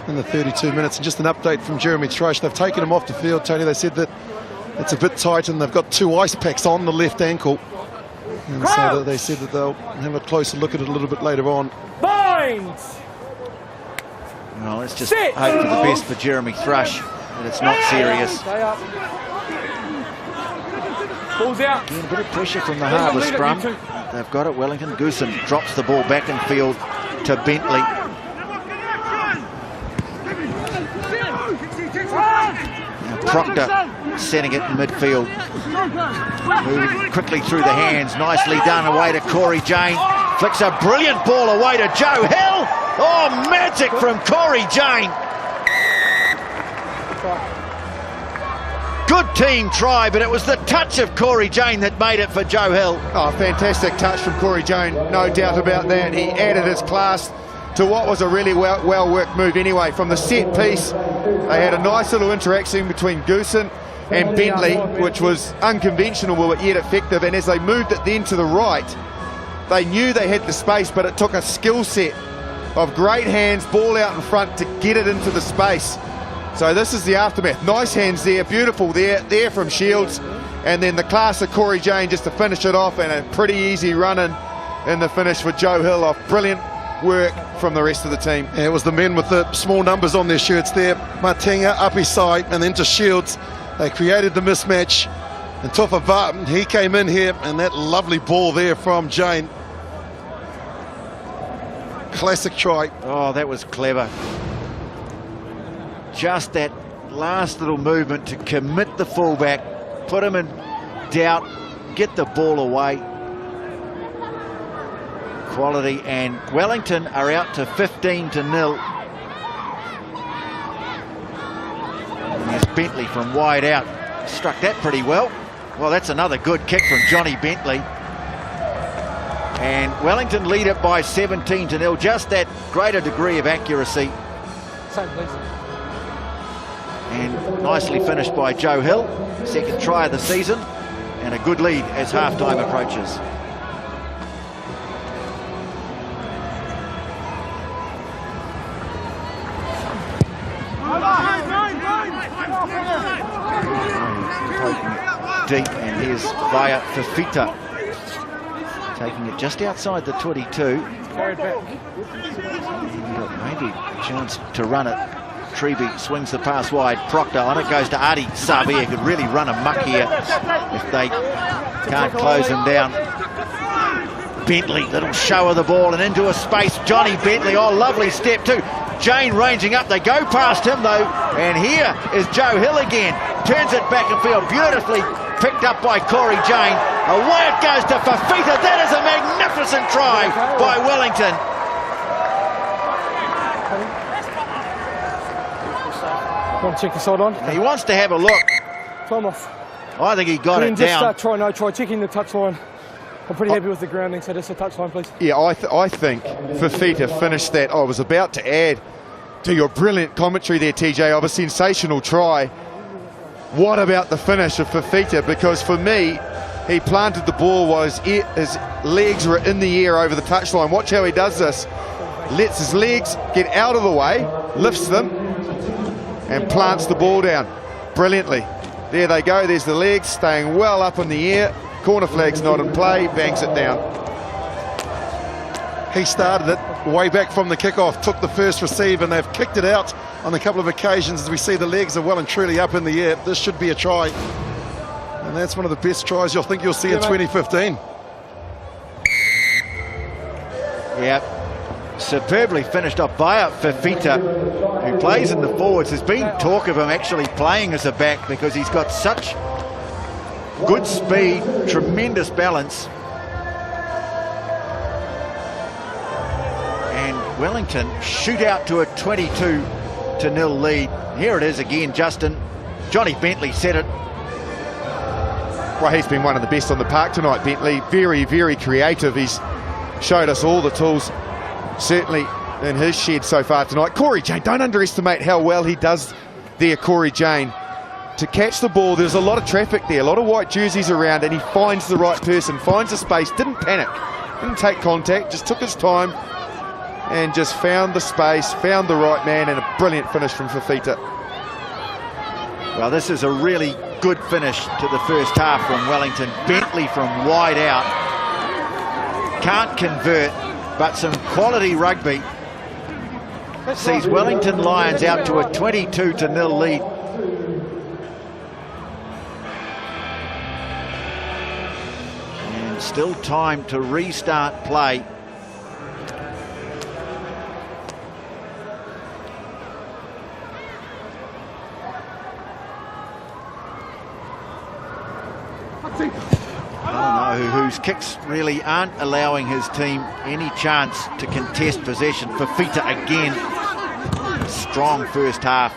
in the 32 minutes. And just an update from Jeremy Thrush. They've taken him off the field, Tony. They said that it's a bit tight and they've got 2 ice packs on the left ankle. And so they said that they'll have a closer look at it a little bit later on. Binds! Well, let's just hope for the best for Jeremy Thrush, that it's not serious. Ball's out. Getting a bit of pressure from the Harbour scrum. They've got it, Wellington. Goosen drops the ball back in field to Bentley. Now Proctor setting it in midfield. Moving quickly through the hands. Nicely done away to Corey Jane. Flicks a brilliant ball away to Joe Hill. Oh, magic from Corey Jane. Good team try, but it was the touch of Corey Jane that made it for Joe Hill. Oh, fantastic touch from Corey Jane, no doubt about that. He added his class to what was a really well-worked move anyway. From the set piece, they had a nice little interaction between Goosen and Bentley, which was unconventional but yet effective. And as they moved it then to the right, they knew they had the space, but it took a skill set of great hands, ball out in front to get it into the space. So this is the aftermath. Nice hands there, beautiful there from Shields. And then the class of Corey Jane just to finish it off, and a pretty easy run in the finish for Joe Hill off brilliant work from the rest of the team. Yeah, it was the men with the small numbers on their shirts there. Martinga up his side and then to Shields. They created the mismatch. And Tofa Vartan, he came in here, and that lovely ball there from Jane. Classic try. Oh, that was clever. Just that last little movement to commit the fullback, put him in doubt, get the ball away. Quality, and Wellington are out to 15-0. And there's Bentley from wide out. Struck that pretty well. Well, that's another good kick from Johnny Bentley. And Wellington lead it by 17-0. Just that greater degree of accuracy. Same, please. And nicely finished by Joe Hill. Second try of the season. And a good lead as half-time approaches. Deep, and here's via Fafita. Taking it just outside the 22. Carried back. Maybe a chance to run it. Treby swings the pass wide. Proctor on it, goes to Adi Savia. Could really run amok here if they can't close him down. Bentley, little show of the ball and into a space. Johnny Bentley, oh, lovely step too. Jane ranging up. They go past him though, and here is Joe Hill again. Turns it back and field beautifully. Picked up by Corey Jane. Away it goes to Fafita. That is a magnificent try by Wellington. Want to check the sideline? He wants to have a look. Time off. I think he got it down. Try checking the touchline. I'm pretty happy with the grounding, so just a touchline, please. Yeah, I think Fafita finished that. I was about to add to your brilliant commentary there, TJ, of a sensational try. What about the finish of Fafita? Because for me, he planted the ball while his legs were in the air over the touchline. Watch how he does this. Lets his legs get out of the way, lifts them, and plants the ball down brilliantly. There they go. There's the legs staying well up in the air. Corner flag's not in play. Bangs it down. He started it way back from the kickoff, took the first receive, and they've kicked it out on a couple of occasions as we see the legs are well and truly up in the air. This should be a try. And that's one of the best tries you'll see in 2015. Yeah, superbly finished off by Fafita, who plays in the forwards. There's been talk of him actually playing as a back because he's got such good speed, tremendous balance. And Wellington shoot out to a 22-0 lead. Here it is again, Justin. Johnny Bentley said it. Well, he's been one of the best on the park tonight, Bentley. Very, very creative. He's showed us all the tools, certainly in his shed so far tonight. Corey Jane, don't underestimate how well he does there, Corey Jane. To catch the ball, there's a lot of traffic there, a lot of white jerseys around, and he finds the right person, finds a space, didn't panic, didn't take contact, just took his time and just found the space, found the right man, and a brilliant finish from Fafita. Well, this is a really good finish to the first half from Wellington. Bentley from wide out. Can't convert, but some quality rugby sees Wellington Lions out to a 22-0 lead. And still time to restart play. Whose kicks really aren't allowing his team any chance to contest possession. Fafita again. Strong first half.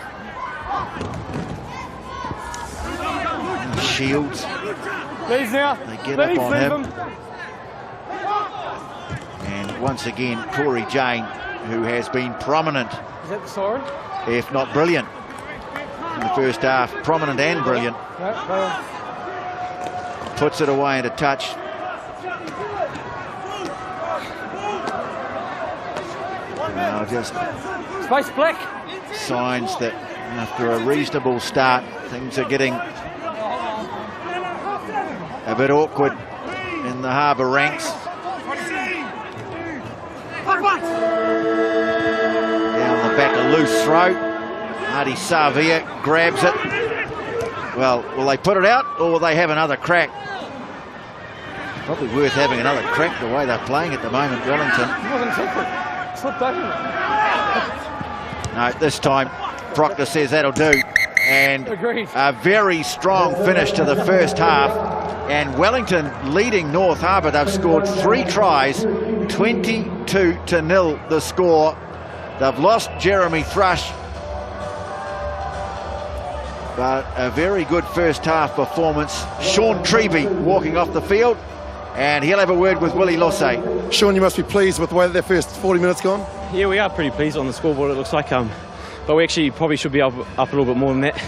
And Shields. Please now. They get up on him. And once again, Corey Jane, who has been prominent. Is that the siren? If not brilliant. In the first half, prominent and brilliant. No. Puts it away into touch. Now just Space black. Signs that after a reasonable start, things are getting a bit awkward in the Harbour ranks. Down the back, a loose throw. Artie Savia grabs it. Well, will they put it out or will they have another crack? Probably worth having another crack the way they're playing at the moment, Wellington. Slipped over. No, this time Proctor says that'll do. And Agreed. A very strong finish to the first half. And Wellington leading North Harbour. They've scored 3 tries, 22-0 the score. They've lost Jeremy Thrush. But a very good first half performance. Sean Treby walking off the field. And he'll have a word with Willie Losse. Sean, you must be pleased with the way that their first 40 minutes gone. Yeah, we are pretty pleased on the scoreboard, it looks like. But we actually probably should be up a little bit more than that.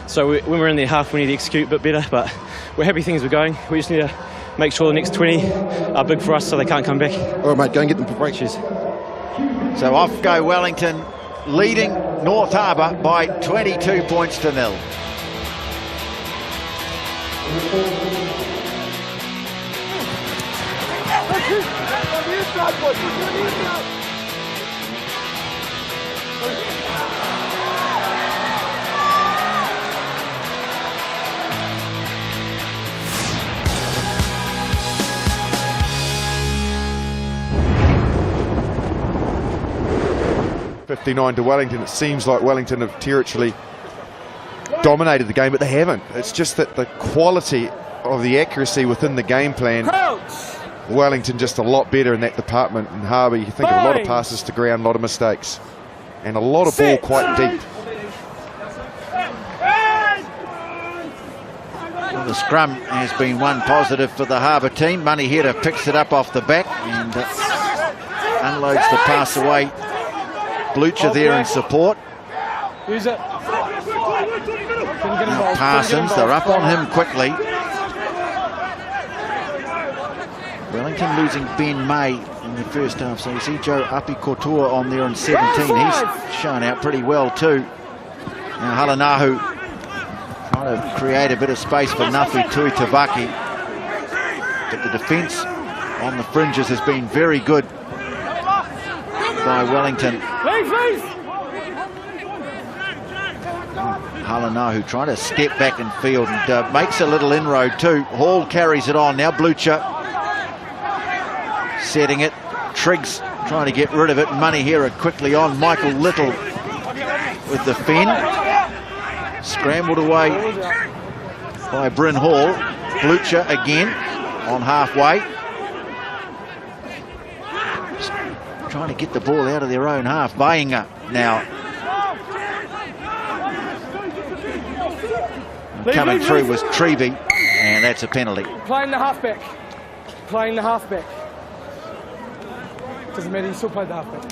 So when we're in their half, we need to execute a bit better. But we're happy things are going. We just need to make sure the next 20 are big for us so they can't come back. All right, mate, go and get them for break. Cheers. So off go Wellington, leading North Harbour by 22 points to 0. $59 to Wellington. It seems like Wellington have territorially dominated the game, but they haven't. It's just that the quality of the accuracy within the game plan, Wellington just a lot better in that department. In Harbour, you think of a lot of passes to ground, a lot of mistakes, and a lot of ball quite deep. Well, the scrum has been one positive for the Harbour team. Money Hitter picks it up off the back and unloads the pass away. Blucher there in support. Use it. Parsons, they're up on him quickly. Wellington losing Ben May in the first half, so you see Joe Api-Kotua on there in 17. He's shown out pretty well too. Now Halanahu trying to create a bit of space for Nafi Tuitavaki. But the defence on the fringes has been very good. by Wellington. Please. Halanahu trying to step back in field and makes a little inroad too. Hall carries it on. Now Blucher setting it. Triggs trying to get rid of it. Manihira quickly on. Michael Little with the fen. Scrambled away by Bryn Hall. Blucher again on halfway. Just trying to get the ball out of their own half. Bainga now. Coming through was Treby, and that's a penalty. Playing the halfback. Doesn't matter, you still play the halfback.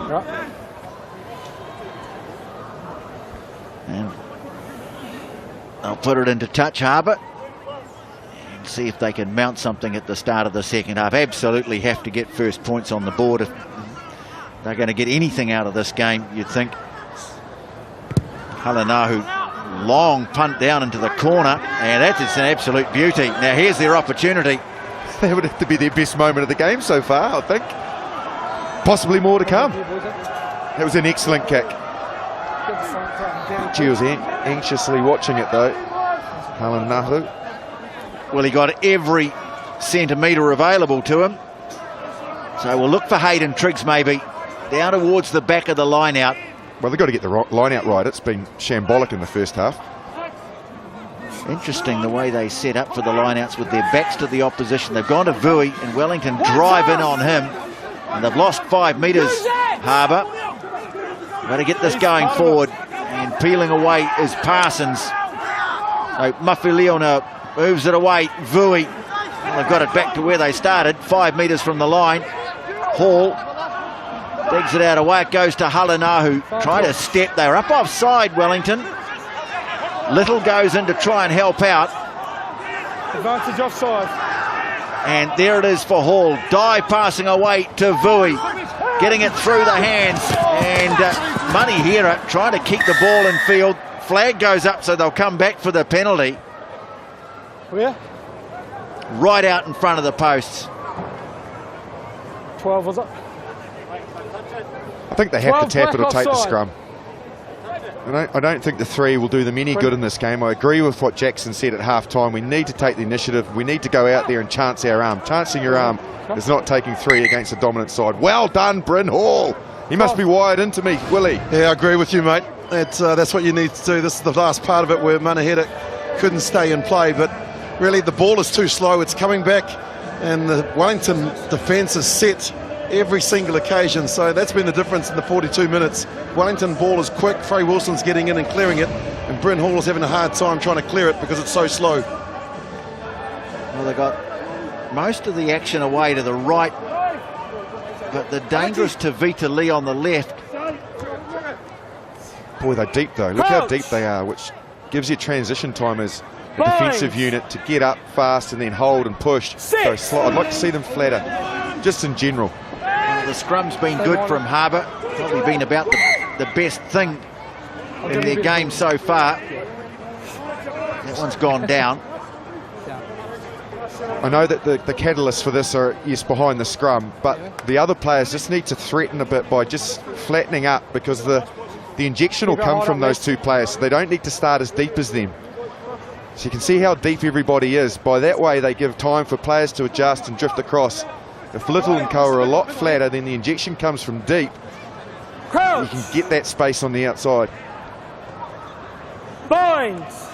Right. And they'll put it into touch, Harbour, and see if they can mount something at the start of the second half. Absolutely have to get first points on the board if they're going to get anything out of this game, you'd think. Halanahu, long punt down into the corner, and that's just an absolute beauty. Now here's their opportunity. That would have to be their best moment of the game so far, I think. Possibly more to come. That was an excellent kick. She was anxiously watching it though. Halanahu. Well, he got every centimetre available to him. So we'll look for Hayden Triggs maybe down towards the back of the line out. Well, they've got to get the line out right. It's been shambolic in the first half. Interesting the way they set up for the lineouts with their backs to the opposition. They've gone to Vui and Wellington drive in on him. And they've lost 5 metres, Harbour. Got to get this going forward. And peeling away is Parsons. So Mafileona moves it away. Vui. Well, they've got it back to where they started. 5 metres from the line. Hall digs it out away. It goes to Halanahu. Trying to step. They're up offside, Wellington. Little goes in to try and help out. Advantage offside. And there it is for Hall. Dive passing away to Vui. Getting it through the hands. And Manihira trying to keep the ball in field. Flag goes up, so they'll come back for the penalty. Where? Right out in front of the posts. 12 was it? I think they have to tap it or take the offside. scrum. I don't think the 3 will do them any good in this game. I agree with what Jackson said at half-time. We need to take the initiative. We need to go out there and chance our arm. Chancing your arm is not taking 3 against a dominant side. Well done, Bryn Hall. He must be wired into me, Willie. Yeah, I agree with you, mate. That's what you need to do. This is the last part of it where Manihira couldn't stay in play, but really the ball is too slow. It's coming back, and the Wellington defence is set every single occasion, so that's been the difference in the 42 minutes. Wellington ball is quick, Frey Wilson's getting in and clearing it, and Bryn Hall is having a hard time trying to clear it because it's so slow. Well, they got most of the action away to the right, but the dangerous Tavita Lee on the left. Boy, they're deep though. Look how deep they are, which gives you transition time as a defensive unit to get up fast and then hold and push. So I'd like to see them flatter, just in general. Well, the scrum's been good from Harbour. Probably been about the best thing in their game so far. That one's gone down. I know that the catalyst for this are, yes, behind the scrum, but the other players just need to threaten a bit by just flattening up, because the injection will come from those 2 players, so they don't need to start as deep as them. So you can see how deep everybody is. By that way, they give time for players to adjust and drift across. If Little and co are a lot flatter, then the injection comes from deep. You can get that space on the outside. Binds.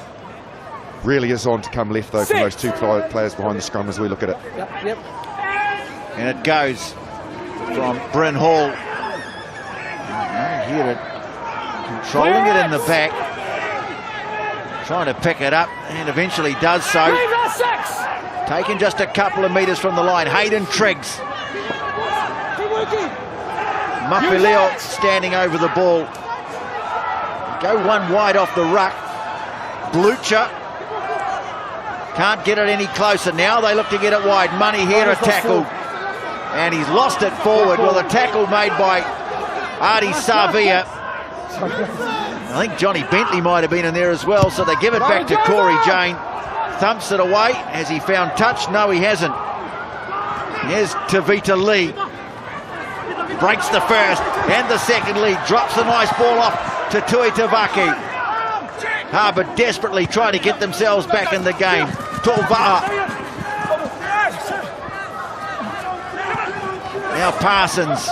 Really is on to come left, though, from those 2 players behind the scrum as we look at it. Yep. And it goes from Bryn Hall. Here, controlling it in the back. Trying to pick it up, and eventually does so. Taken just a couple of metres from the line. Hayden Triggs. Mafileo standing over the ball. Go one wide off the ruck. Blucher can't get it any closer. Now they look to get it wide. Manihira tackled, and he's lost it forward. Well, the tackle made by Artie Savia. I think Johnny Bentley might have been in there as well, so they give it back to Corey Jane. Thumps it away. Has he found touch? No, he hasn't. Here's Tavita Lee. Breaks the first and the second lead. Drops the nice ball off to Tui Tavaki. Harbour desperately trying to get themselves back in the game. Tolva'a. Now Parsons.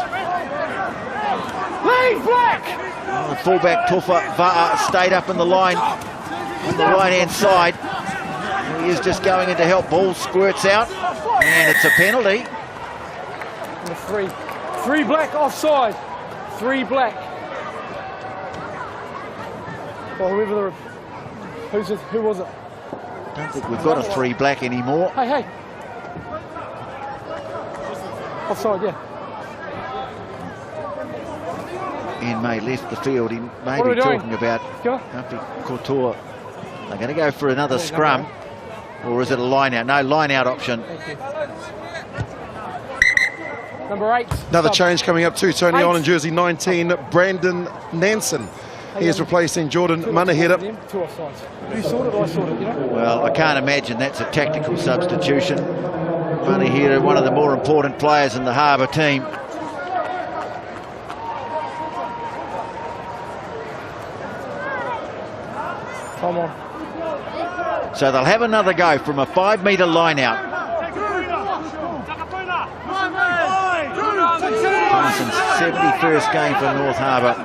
The fullback Tolva'a stayed up in the line on the right-hand side. He is just going in to help. Ball squirts out, and it's a penalty. Three black offside. 3 black. Or whoever who was it? I don't think we've got a 3 black anymore. Hey. Offside, yeah. Ian May left the field. He may What are be we doing? talking about Go. Humphrey Couture. They're going to go for another scrum. Or is it a line out? No, line out option. Number 8. Another sub. change coming up too. Tony 8. on in jersey 19, Brandon Nansen. He is replacing Jordan Manaheda. 2 offsides. You sorted, I sorted, you know? Well, I can't imagine that's a tactical substitution. Money here, one of the more important players in the Harbour team. Come on. So they'll have another go from a 5-metre line out. Parsons' 71st game for North Harbour.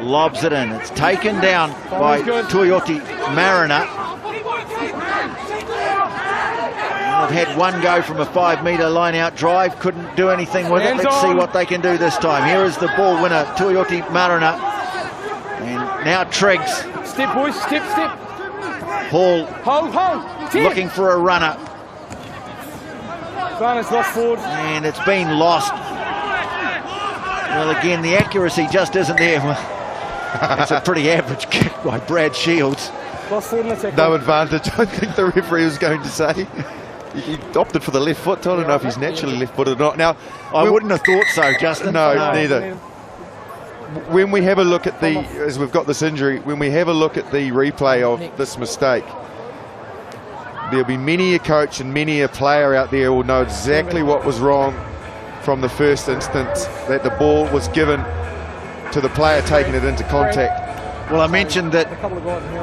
Lobs it in. It's taken down by Toyoti Mariner. They've had one go from a 5-metre line-out drive. Couldn't do anything with it. Let's see what they can do this time. Here is the ball winner, Toyoti Mariner. And now Triggs. Step, boys. Step. Hall Hold. looking for a runner. Garner's lost forward. And it's been lost. Well, again, the accuracy just isn't there. It's a pretty average kick by Brad Shields. Lost forward in the tackle. No advantage, I think the referee was going to say. He opted for the left foot. I don't know if he's naturally left-footed or not. Now, I wouldn't have thought so, Justin. No, neither. When we have a look at as we've got this injury, when we have a look at the replay of this mistake, there'll be many a coach and many a player out there who will know exactly what was wrong from the first instance, that the ball was given to the player taking it into contact. Well, I mentioned that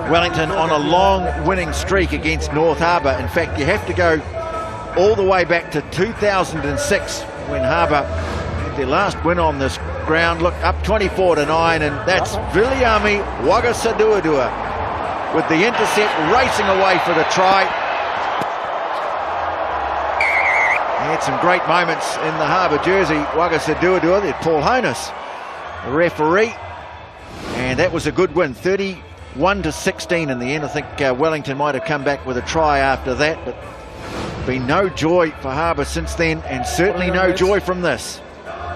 Wellington on a long winning streak against North Harbour. In fact, you have to go all the way back to 2006 when Harbour had their last win on this ground. Look, up 24-9, and that's Viliami Wagasaduadua with the intercept, racing away for the try. He had some great moments in the Harbour jersey. Wagasaduadua, there's Paul Honus, the referee. And that was a good win, 31-16 in the end. I think Wellington might have come back with a try after that, but been no joy for Harbour since then, and certainly no joy from this.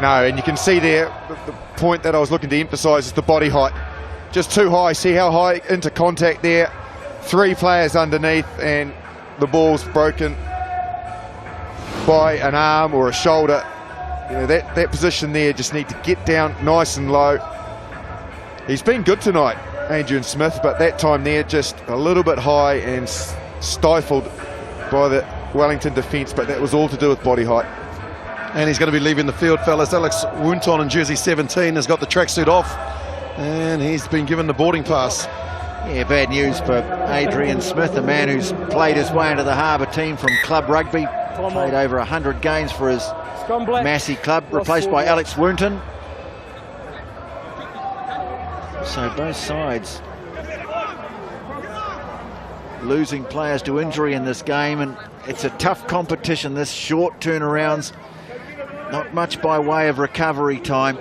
No, and you can see there, the point that I was looking to emphasise is the body height. Just too high. See how high into contact there. 3 players underneath, and the ball's broken by an arm or a shoulder. You know, that position there, just need to get down nice and low. He's been good tonight, Adrian Smith, but that time there just a little bit high and stifled by the Wellington defence, but that was all to do with body height. And he's going to be leaving the field, fellas. Alex Wunton in jersey 17 has got the tracksuit off, and he's been given the boarding pass. Yeah, bad news for Adrian Smith, a man who's played his way into the Harbour team from club rugby. Played over 100 games for his Massey club, replaced by Alex Wunton. So both sides losing players to injury in this game, and it's a tough competition, this short turnarounds. Not much by way of recovery time.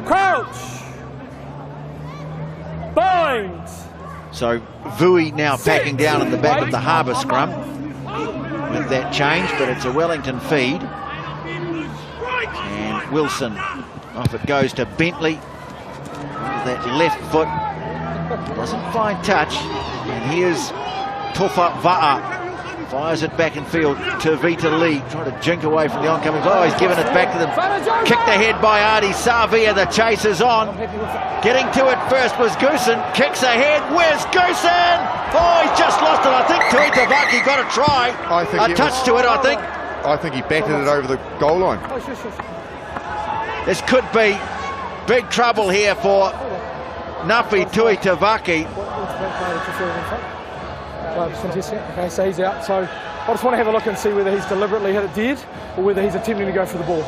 Crouch! Bind! So Vui now packing down in the back of the Harbour scrum with that change, but it's a Wellington feed. And Wilson, off it goes to Bentley. That left foot doesn't find touch. And here's Tofa Va'a. Fires it back in field to Vita Lee, trying to jink away from the oncoming. Oh, he's given it back to them. Kicked ahead by Artie Savia. The chase is on. Getting to it first was Goosen. Kicks ahead. Where's Goosen? Oh, he's just lost it. I think Tui Tavaki got a try. A touch to it, I think. I think he batted it over the goal line. This could be big trouble here for Nafi Tui Tavaki. Okay, so he's out. So I just want to have a look and see whether he's deliberately hit it dead or whether he's attempting to go for the ball.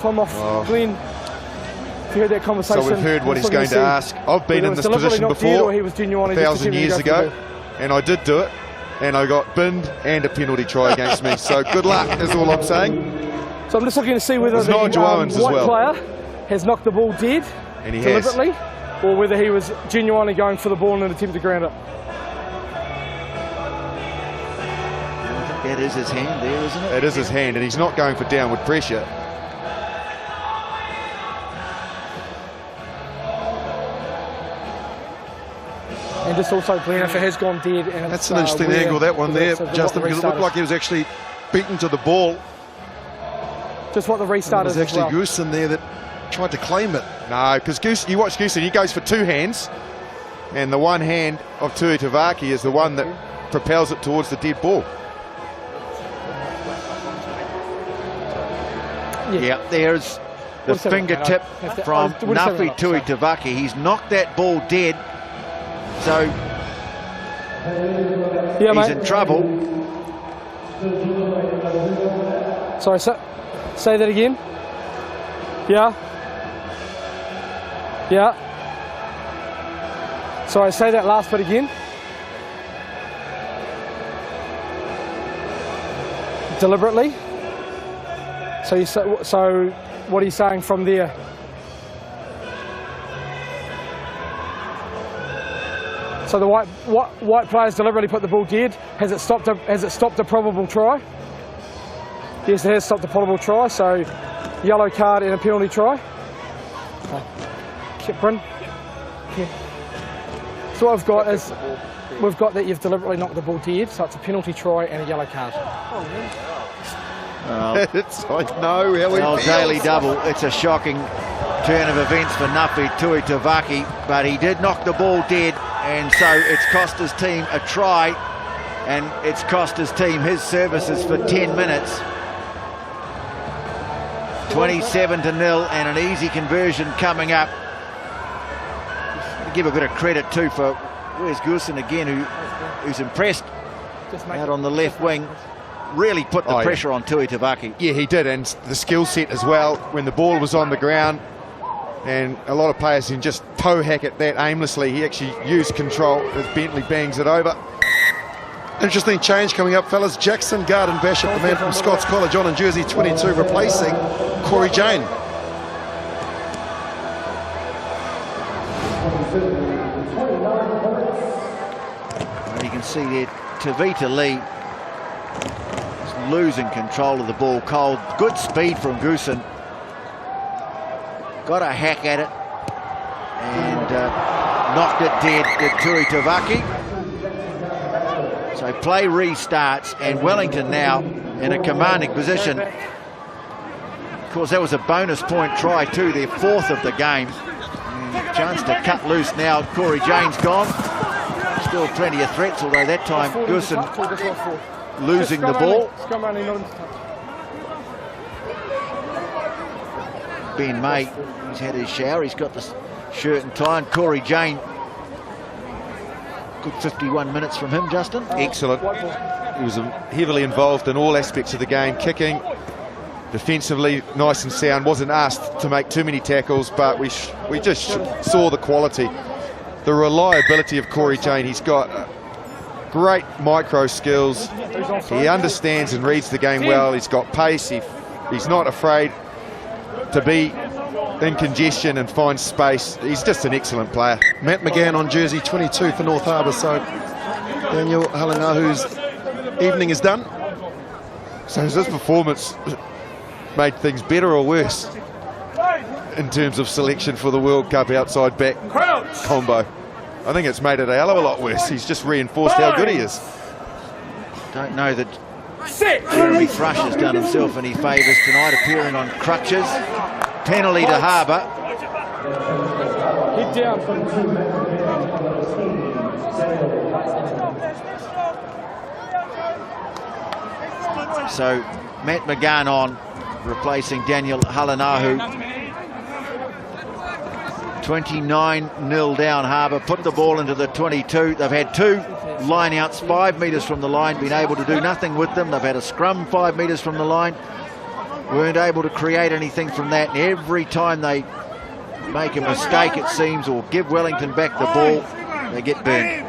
Tom off, Glenn, if you heard that conversation. So we've heard what he's going to ask. I've been in this position before, 1,000 years ago, and I did do it, and I got binned and a penalty try against me. So good luck, is all I'm saying. So I'm just looking to see whether the white player has knocked the ball dead and he deliberately, or whether he was genuinely going for the ball in an attempt to ground it. That is his hand there, isn't it? It is his hand, and he's not going for downward pressure. And just also, Glenn, if it has gone dead, and that's an interesting angle, that one there, Justin, because it looked like he was actually beaten to the ball. Just what the restart is. There's actually Goosen there that tried to claim it. No, because you watch Goosen, he goes for two hands, and the one hand of Tui Tavaki is the one that propels it towards the dead ball. Yeah, there's the fingertip from Nafi Tui Tavaki. He's knocked that ball dead, so he's in trouble. Sorry, say that again. Yeah. Sorry, say that last bit again. Deliberately. So what are you saying from there? So the white players deliberately put the ball dead. Has it stopped a probable try? Yes, it has stopped a probable try. So yellow card and a penalty try. Kiprin. Yeah. So what we've got is that you've deliberately knocked the ball dead. So it's a penalty try and a yellow card. It's like, no, well, daily double. It's a shocking turn of events for Nafi Tui Tavaki, but he did knock the ball dead, and so it's cost his team a try, and it's cost his team his services for 10 minutes. 27-0 and an easy conversion coming up. Give a bit of credit too for where's Goosen again, who's impressed out on the left wing. Really put the pressure on Tui Tavaki. Yeah, he did, and the skill set as well when the ball was on the ground, and a lot of players can just toe hack at that aimlessly. He actually used control as Bentley bangs it over. Interesting change coming up, fellas. Jackson Garden-Bishop, the man from Scots College, on in jersey 22, replacing Corey Jane. You can see there, Tavita Lee losing control of the ball cold. Good speed from Goosen. Got a hack at it and knocked it dead to Tui Tavaki. So play restarts, and Wellington now in a commanding position. Of course, that was a bonus point try too, their fourth of the game. And chance to cut loose now. Corey Jane's gone. Still plenty of threats, although that time Goosen losing the ball. Ben May, he's had his shower, he's got the shirt and tie, and Corey Jane, good 51 minutes from him, Justin. Excellent. He was heavily involved in all aspects of the game, kicking, defensively nice and sound, wasn't asked to make too many tackles, but we just saw the quality, the reliability of Corey Jane. He's got great micro skills. He understands and reads the game well. He's got pace. He's not afraid to be in congestion and find space. He's just an excellent player. Matt McGann on jersey 22 for North Harbour. So Daniel Halangahu's evening is done. So has this performance made things better or worse in terms of selection for the World Cup outside back combo? I think it's made it a hell of a lot worse. He's just reinforced how good he is. Don't know that Jeremy Thrush has done himself any favours tonight, appearing on crutches. Penalty to Harbour. Head down. So Matt McGann on, replacing Daniel Halanahu. 29-0 down Harbour, put the ball into the 22. They've had 2 line-outs 5 metres from the line, been able to do nothing with them. They've had a scrum 5 metres from the line, weren't able to create anything from that. And every time they make a mistake, it seems, or give Wellington back the ball, they get burnt.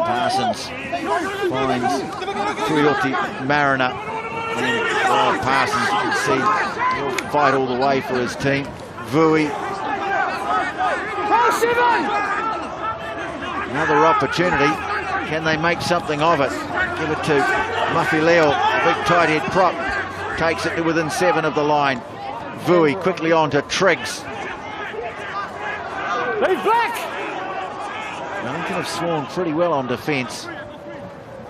Parsons finds Cruelty Mariner. And Parsons, you can see, he'll fight all the way for his team. Vui. Another opportunity. Can they make something of it? Give it to Muffy Leo, a big tight head prop. Takes it to within 7 of the line. Vui quickly on to Triggs. Leave black! Wellington have sworn pretty well on defence.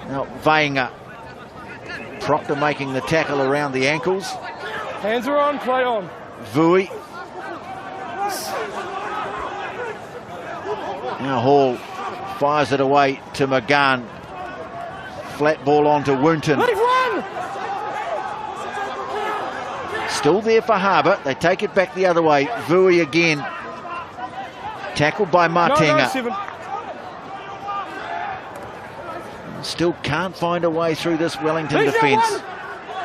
Now Vainga. Proctor making the tackle around the ankles. Hands are on, play on. Vui. Now Hall fires it away to McGann. Flat ball on to Woonton. Leave one! Still there for Harbour. They take it back the other way. Vui again. Tackled by Martenga. 7. Still can't find a way through this Wellington defence.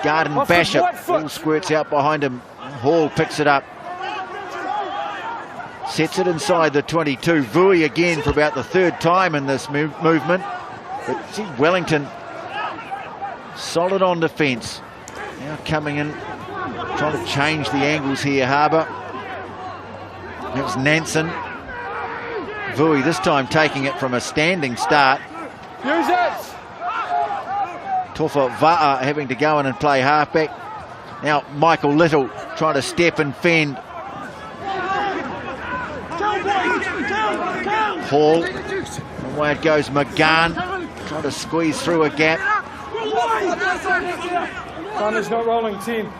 Garden Basher, all squirts out behind him. Hall picks it up. Sets it inside the 22. Vui again for about the 3rd time in this movement. But see, Wellington solid on defence. Now coming in, trying to change the angles here, Harbour. It was Nansen. Vui this time taking it from a standing start. Use it! Tofa Va'a having to go in and play halfback. Now Michael Little trying to step and fend. Hall. Away it goes McGann. Trying to squeeze through a gap. Gunner's not rolling 10.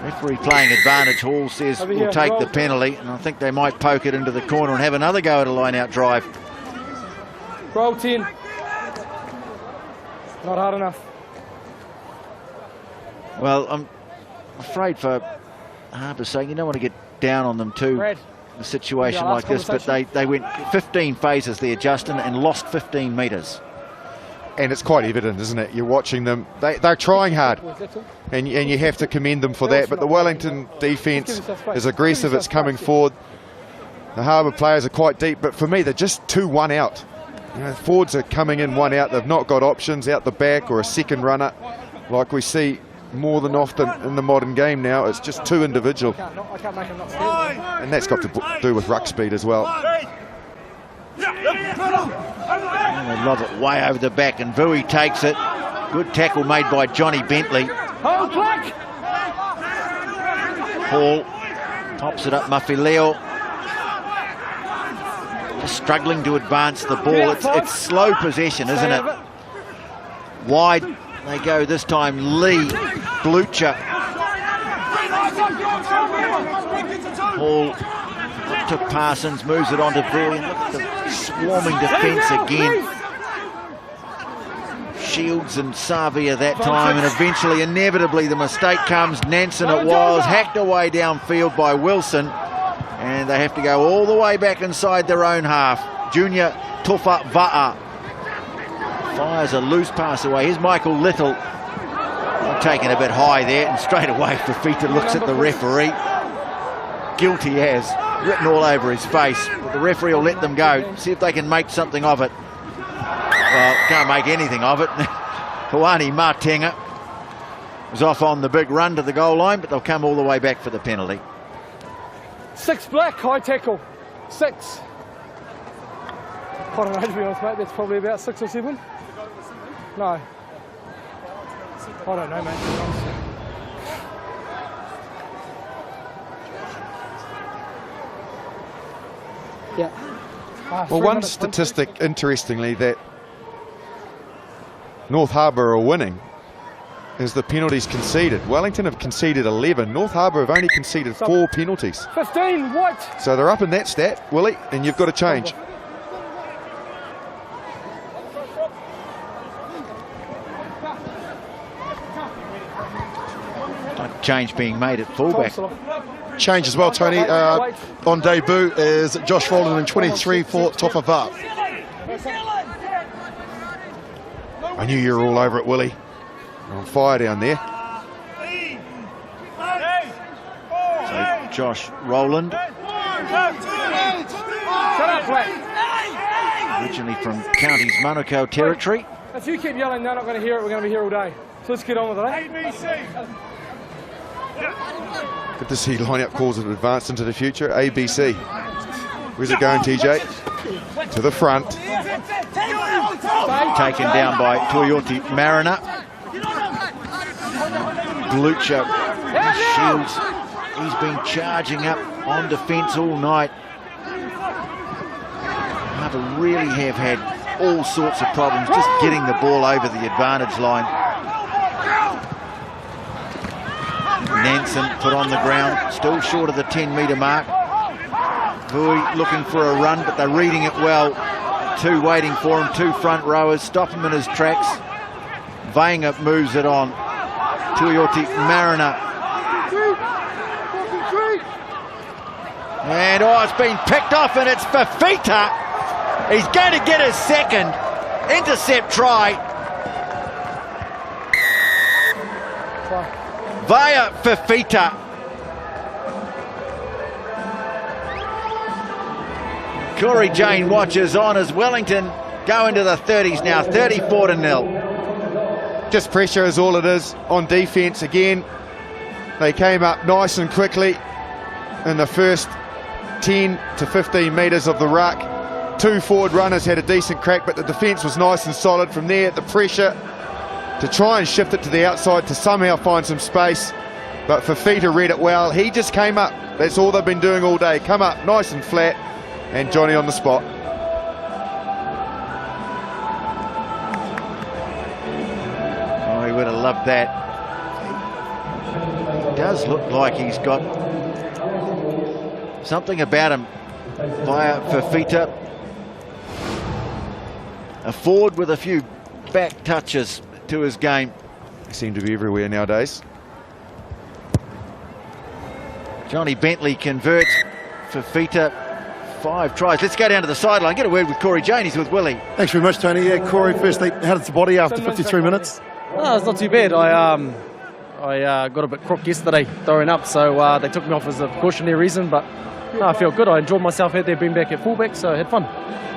Referee playing advantage. Hall says Over we'll here, take roll. the penalty. And I think they might poke it into the corner and have another go at a line-out drive. Roll 10. Not hard enough. Well, I'm afraid for Harbour's sake, you don't want to get down on them too. Brad. A situation Yeah, like this, but they went 15 phases there, Justin, and lost 15 metres. And it's quite evident, isn't it? You're watching them. They're trying hard, and you have to commend them for that. But the Wellington defence is aggressive. It's coming forward. The Harbour players are quite deep, but for me, they're just 2-1 out. You know, forwards are coming in 1 out. They've not got options out the back or a second runner, like we see more than often in the modern game now. It's just 2 individual, I can't make him not scared. and that's got to do with ruck speed as well. And they lob it way over the back, and Vui takes it. Good tackle made by Johnny Bentley. Hold black! Hall pops it up, Muffy Leo. Just struggling to advance the ball. It's slow possession, isn't it? Wide they go this time. Lee, Blucher. Hall to Parsons, moves it on to Vui, and look at the swarming defence again. Shields and Savia that time, and eventually, inevitably, the mistake comes. Nansen it was, hacked away downfield by Wilson, and they have to go all the way back inside their own half. Junior Tufa Va'a fires a loose pass away. Here's Michael Little, taken a bit high there, and straight away Fafita looks at the referee. Guilty as, written all over his face, but the referee will let them go, see if they can make something of it. Well, can't make anything of it. Huani Martenga was off on the big run to the goal line, but they'll come all the way back for the penalty. 6 black, high tackle. 6. I don't know, to be honest, mate. That's probably about 6 or 7. No. I don't know, mate. Yeah. Well, one statistic, interestingly, that North Harbour are winning is the penalties conceded. Wellington have conceded 11. North Harbour have only conceded 4 penalties. 15, what? So they're up in that stat, Willie, and you've got to change. Change being made at fullback. Change as well, Tony. On debut is Josh Rowland in 23 for Tofavar. I knew you were all over it, Willie. You're on fire down there. So Josh Rowland, originally from Counties Manukau territory. If you keep yelling, they're not going to hear it. We're going to be here all day. So let's get on with it. Good to see line-up calls have advanced into the future. ABC. Where's it going, TJ? To the front. Taken down by Toyoti Mariner. Glucha Shields. He's been charging up on defence all night. Harbour really have had all sorts of problems just getting the ball over the advantage line. Nansen put on the ground, still short of the 10-metre mark. Vui looking for a run, but they're reading it well. 2 waiting for him, 2 front rowers, stop him in his tracks. Vainga moves it on. Toyoti Mariner. And it's been picked off, and it's Fafita. He's going to get his second. Intercept try. Via Fafita. Corey Jane watches on as Wellington go into the 30s now, 34-0. Just pressure is all it is on defence again. They came up nice and quickly in the first 10 to 15 metres of the ruck. 2 forward runners had a decent crack, but the defence was nice and solid from there. The pressure to try and shift it to the outside to somehow find some space, but Fafita read it well. He just came up. That's all they've been doing all day. Come up nice and flat, and Johnny on the spot. Oh, he would have loved that. It does look like he's got something about him via Fafita. A forward with a few back touches to his game. They seem to be everywhere nowadays. Johnny Bentley converts. Fafita, 5 tries. Let's go down to the sideline. Get a word with Corey Jane. He's with Willie. Thanks very much, Tony. Yeah, Corey, firstly, how did the body after 53 minutes? No, it's not too bad. I got a bit crook yesterday throwing up, so they took me off as a precautionary reason, but no, I feel good. I enjoyed myself out there being back at fullback, so I had fun.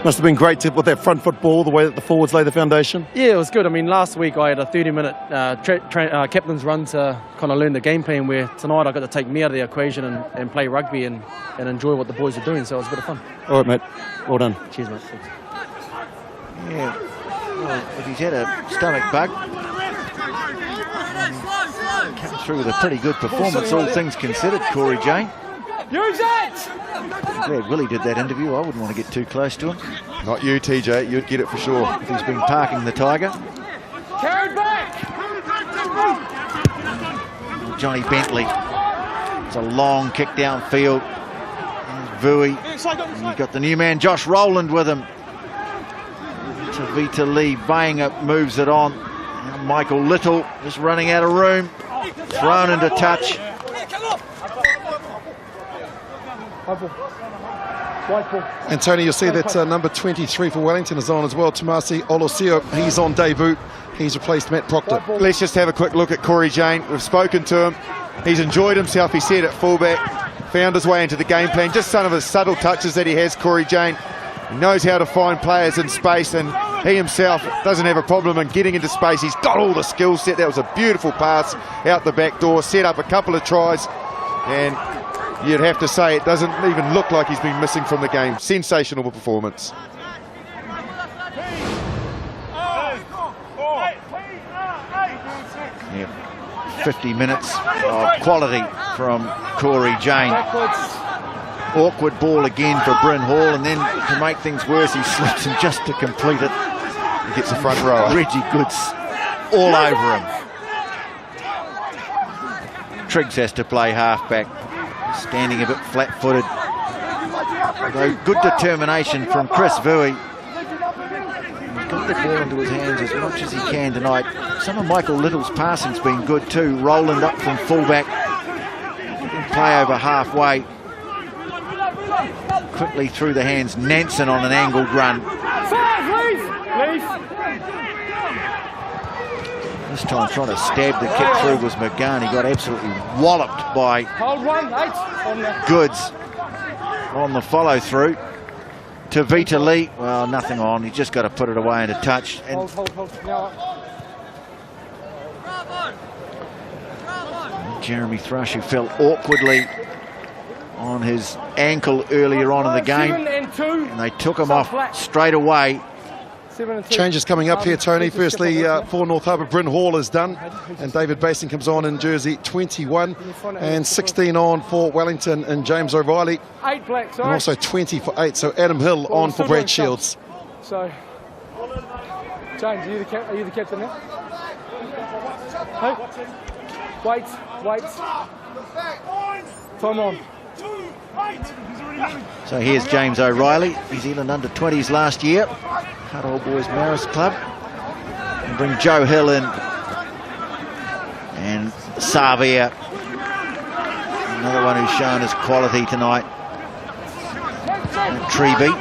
Must have been great to with that front foot ball, the way that the forwards lay the foundation. Yeah, it was good. I mean, last week I had a 30-minute captain's run to kind of learn the game plan, where tonight I got to take me out of the equation and play rugby and enjoy what the boys are doing, so it was a bit of fun. All right, mate. Well done. Cheers, mate. Thanks. Yeah. Well, if he's had a stomach bug, come through with a pretty good performance, all things considered, Corey Jane. Use it! I'm glad Willie did that interview. I wouldn't want to get too close to him. Not you, TJ. You'd get it for sure. If he's been parking the Tiger. Carried back! Johnny Bentley. It's a long kick downfield. Vui. And you've got the new man, Josh Rowland, with him. Tavita Lee. Vainga moves it on. Now Michael Little just running out of room. Thrown into touch. And Tony, you'll see that number 23 for Wellington is on as well. Tomasi Olosio, he's on debut. He's replaced Matt Proctor. Let's just have a quick look at Corey Jane. We've spoken to him. He's enjoyed himself, he said, at fullback. Found his way into the game plan. Just some of the subtle touches that he has, Corey Jane. He knows how to find players in space, and he himself doesn't have a problem in getting into space. He's got all the skill set. That was a beautiful pass out the back door. Set up a couple of tries, and you'd have to say it doesn't even look like he's been missing from the game. Sensational performance. Yeah, 50 minutes of quality from Corey Jane. Awkward ball again for Bryn Hall, and then to make things worse, he slips, and just to complete it, He gets a front rower. Reggie Goods all over him. Triggs has to play halfback, standing a bit flat-footed. Although good determination from Chris Vui. He's got the ball into his hands as much as he can tonight. Some of Michael Little's passing's been good too. Roland up from fullback. Play over halfway. Quickly through the hands. Nansen on an angled run. This time trying to stab the kick through was McGahn. He got absolutely walloped by Goods on the follow through. To Vita Lee, well, nothing on. He's just got to put it away into touch. And Jeremy Thrush, who fell awkwardly on his ankle earlier on in the game, and they took him off straight away. Changes coming up here, Tony. Firstly, for North Harbour, Bryn Hall is done, and David Basin comes on in jersey 21, and 16 on for Wellington and James O'Reilly, and also 20 for 8. So Adam Hill on for Brad Shields. So, James, are you the captain now? Hey? Wait. Time on. So here's James O'Reilly, New Zealand under-20s last year. Huddle Boys Maris Club. And bring Joe Hill in. And Savia. Another one who's shown his quality tonight. Treeby.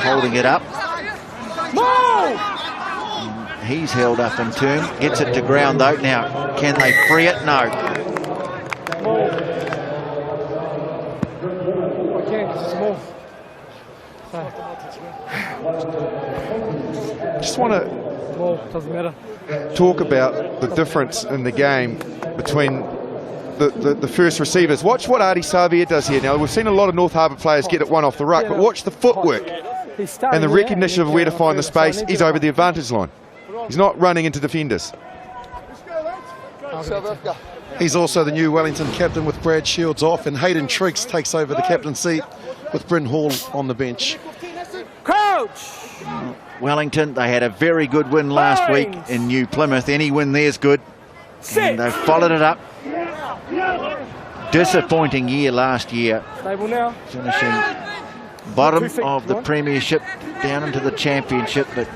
Holding it up. And he's held up in turn. Gets it to ground though. Now, can they free it? No. Just want to talk about the difference in the game between the first receivers. Watch what Artie Savia does here. Now, we've seen a lot of North Harbour players get it one off the ruck, but watch the footwork and the recognition of where to find the space. He's over the advantage line. He's not running into defenders. He's also the new Wellington captain with Brad Shields off, and Hayden Triggs takes over the captaincy with Bryn Hall on the bench. Crouch! Wellington, they had a very good win last week in New Plymouth. Any win there's good. And they've followed it up. Disappointing year last year. Finishing bottom of the premiership, down into the championship, but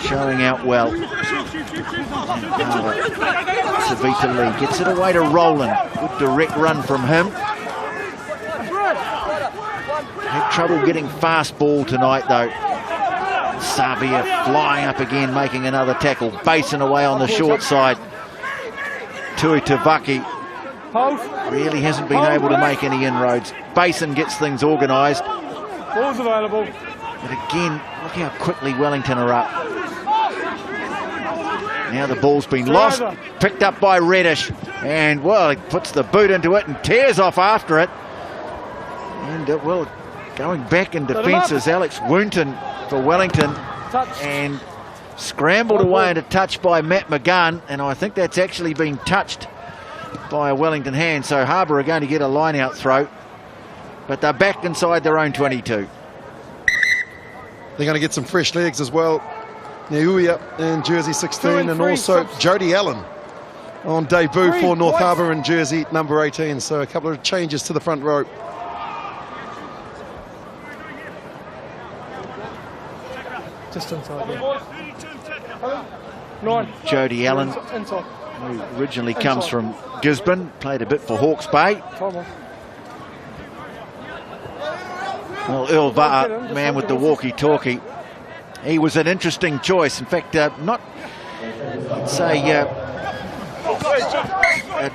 showing out well. Savita Lee gets it away to Roland. Good direct run from him. Had trouble getting fast ball tonight though. Savia flying up again, making another tackle. Basin away on the short side. Tui Tavaki really hasn't been able to make any inroads. Basin gets things organised. Ball's available. But again, look how quickly Wellington are up. Now the ball's been lost, picked up by Reddish, and well, he puts the boot into it and tears off after it. And well, going back in defence is Alex Woonton for Wellington, and scrambled away into touch by Matt McGahn, and I think that's actually been touched by a Wellington hand, so Harbour are going to get a line-out throw, but they're back inside their own 22. They're going to get some fresh legs as well. Neuia in jersey 16, and also Jody Allen on debut for North Harbour in jersey number 18. So a couple of changes to the front row. Just inside there. 9. Jody Allen, who originally comes from Gisborne, played a bit for Hawke's Bay. Well, Earl Va'a, man with the walkie-talkie, he was an interesting choice. In fact, not, let's say, a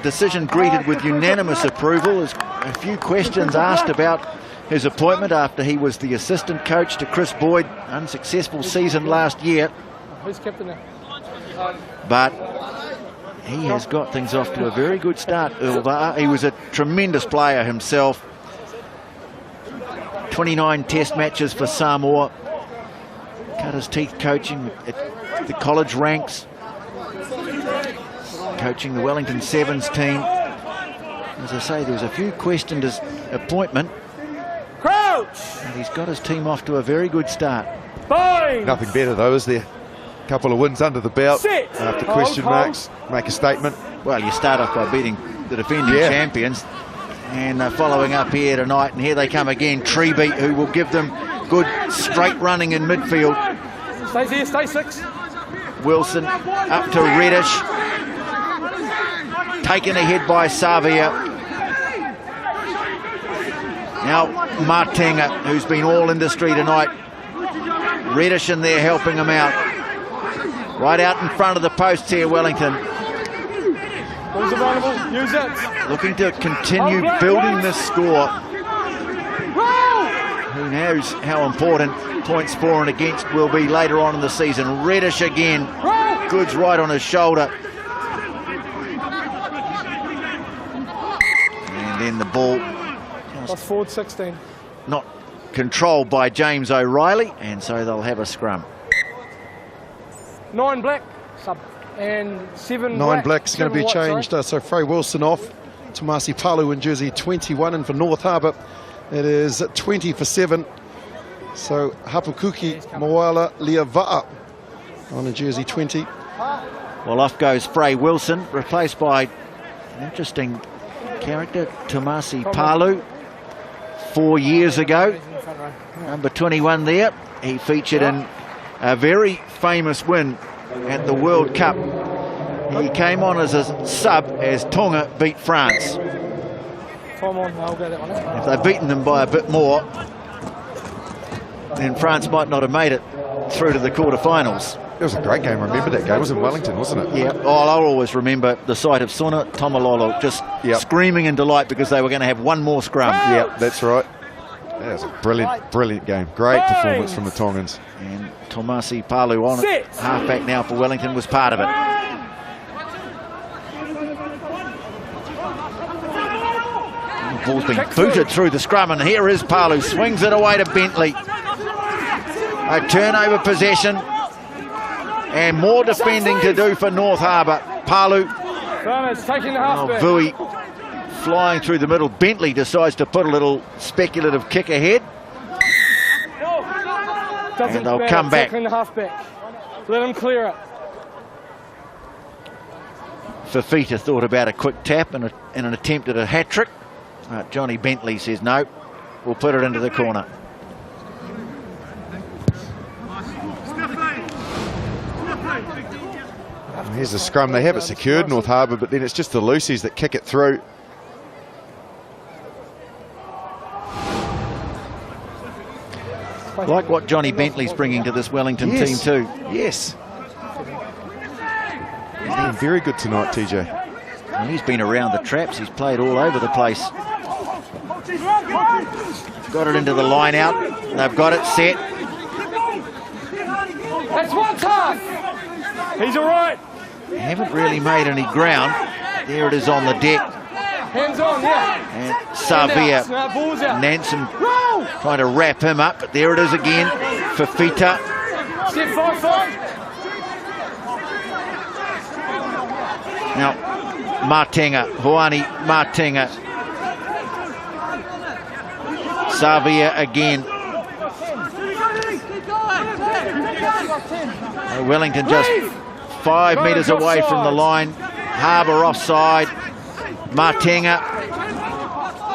decision greeted with unanimous approval. There's a few questions asked about his appointment after he was the assistant coach to Chris Boyd. Unsuccessful season last year. Who's captain now? But he has got things off to a very good start, Earl Va'a. He was a tremendous player himself. 29 test matches for Samoa. Cut his teeth coaching at the college ranks. Coaching the Wellington Sevens team. As I say, there was a few questioned his appointment. Crouch! And he's got his team off to a very good start. Nothing better though, is there? couple of wins under the belt. After question marks, make a statement. Well, you start off by beating the defending champions, and following up here tonight, and here they come again, Treeby, who will give them good straight running in midfield. Stays here, stay 6. Wilson up to Reddish, taken ahead by Savia. Now Martinga, who's been all industry tonight. Reddish in there helping him out. Right out in front of the posts here, Wellington. Ball's available, use it. Looking to continue building this score. Who knows how important points for and against will be later on in the season. Reddish again. Goods right on his shoulder. And then the ball Forward 16. not controlled by James O'Reilly, and so they'll have a scrum. 9 black, sub, and 7 9 black. black's going to be changed. So Frey Wilson off. Tomasi Palu in jersey 21, and for North Harbour it is 20 for 7. So Hapukuki Moala Liava'a on a jersey 20. Well, off goes Frey Wilson, replaced by an interesting character, Tomasi Palu. 4 years ago, number 21 there. He featured in a very famous win at the World Cup. He came on as a sub as Tonga beat France. Time on, I'll go that one. If they'd beaten them by a bit more, then France might not have made it through to the quarterfinals. It was a great game. I remember that game. It was in Wellington, wasn't it? Yeah. Oh, I'll always remember the sight of Suna Tomalolo just screaming in delight because they were going to have one more scrum. Yep, that's right. That was a brilliant, brilliant game. Great performance from the Tongans. And Tomasi Palu on it, halfback now for Wellington, was part of it. The ball's been booted through the scrum, and here is Palu, swings it away to Bentley. A turnover possession, and more defending to do for North Harbour. Palu, Taking the halfback. Vui flying through the middle. Bentley decides to put a little speculative kick ahead. And they'll come back. Tackling the halfback. Let him clear it. Fafita thought about a quick tap and an attempt at a hat-trick. Johnny Bentley says, no, we'll put it into the corner. Here's the scrum. They have it secured, North Harbour, but then it's just the Lucies that kick it through. Like what Johnny Bentley's bringing to this Wellington team too. Yes. He's been very good tonight, TJ. And he's been around the traps. He's played all over the place. Got it into the line out. They've got it set. That's one time. He's all right. They haven't really made any ground. There it is on the deck. Hands on, yeah. And Savia, Ball's out. Nansen trying to wrap him up, but there it is again. Fafita. Step 5-5. Now, Martinga, Huani Martinga. Savia again. Wellington just 5 metres away from the line. Harbour offside. Martinga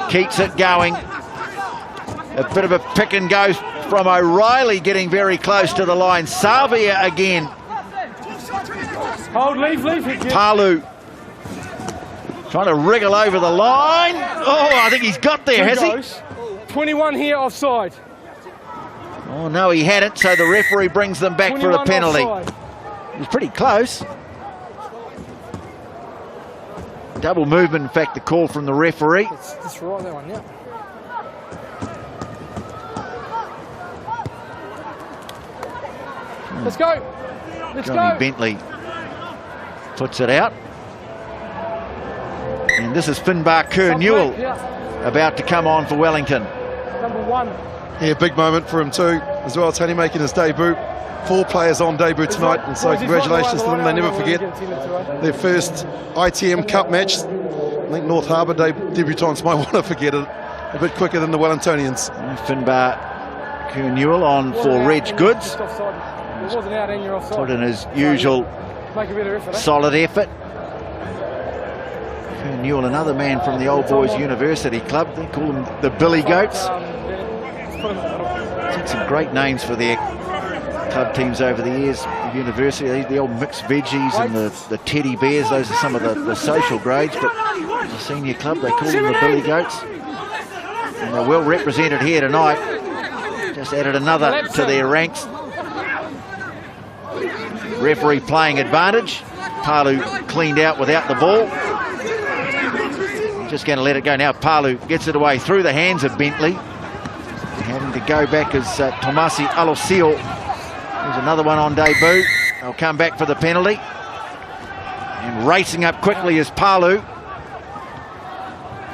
keeps it going. A bit of a pick and go from O'Reilly, getting very close to the line. Savia again. Hold, leave. Palu trying to wriggle over the line. Oh, I think he's got there, has he? 21 here offside. Oh, no, he hadn't, so the referee brings them back for a penalty. Offside. It was pretty close. Double movement, in fact, the call from the referee. That's right, that one, yeah. Let's go. Johnny Bentley puts it out. And this is Finbar Kerr-Newell about to come on for Wellington. Number 1. Yeah, big moment for him too, as well as Tony making his debut. 4 players on debut tonight, and so congratulations to them. They never forget their first ITM Cup match. I think North Harbour debutants might want to forget it a bit quicker than the Wellingtonians. Finbar Kerr-Newell on for Reg Goods. It wasn't out and you're offside. Put in his usual make a better effort. solid effort. Kern Newell, another man from the Old Boys University Club. They call them the Billy Goats. Seen some great names for their club teams over the years. The university, the old mixed veggies and the teddy bears. Those are some of the social grades. But the senior club, they call them the Billy Goats. And they're well represented here tonight. Just added another to their ranks. Referee playing advantage. Palu cleaned out without the ball. Just going to let it go now. Palu gets it away through the hands of Bentley. Having to go back is Tomasi Alosio. There's another one on debut. They'll come back for the penalty. And racing up quickly is Palu.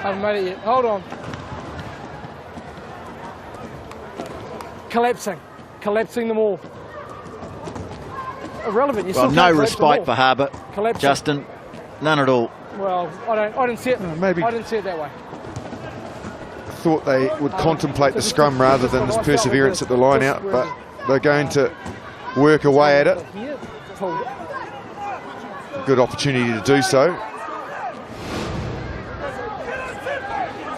Haven't made it yet. Hold on. Collapsing them all. Irrelevant. You Well, still no can't collapse respite them all. for Harbour. Collapsing. Justin, none at all. Well, I didn't see it. maybe- I didn't see it that way. Thought they would contemplate the scrum rather than this perseverance at the line out, but they're going to work away at it. Good opportunity to do so.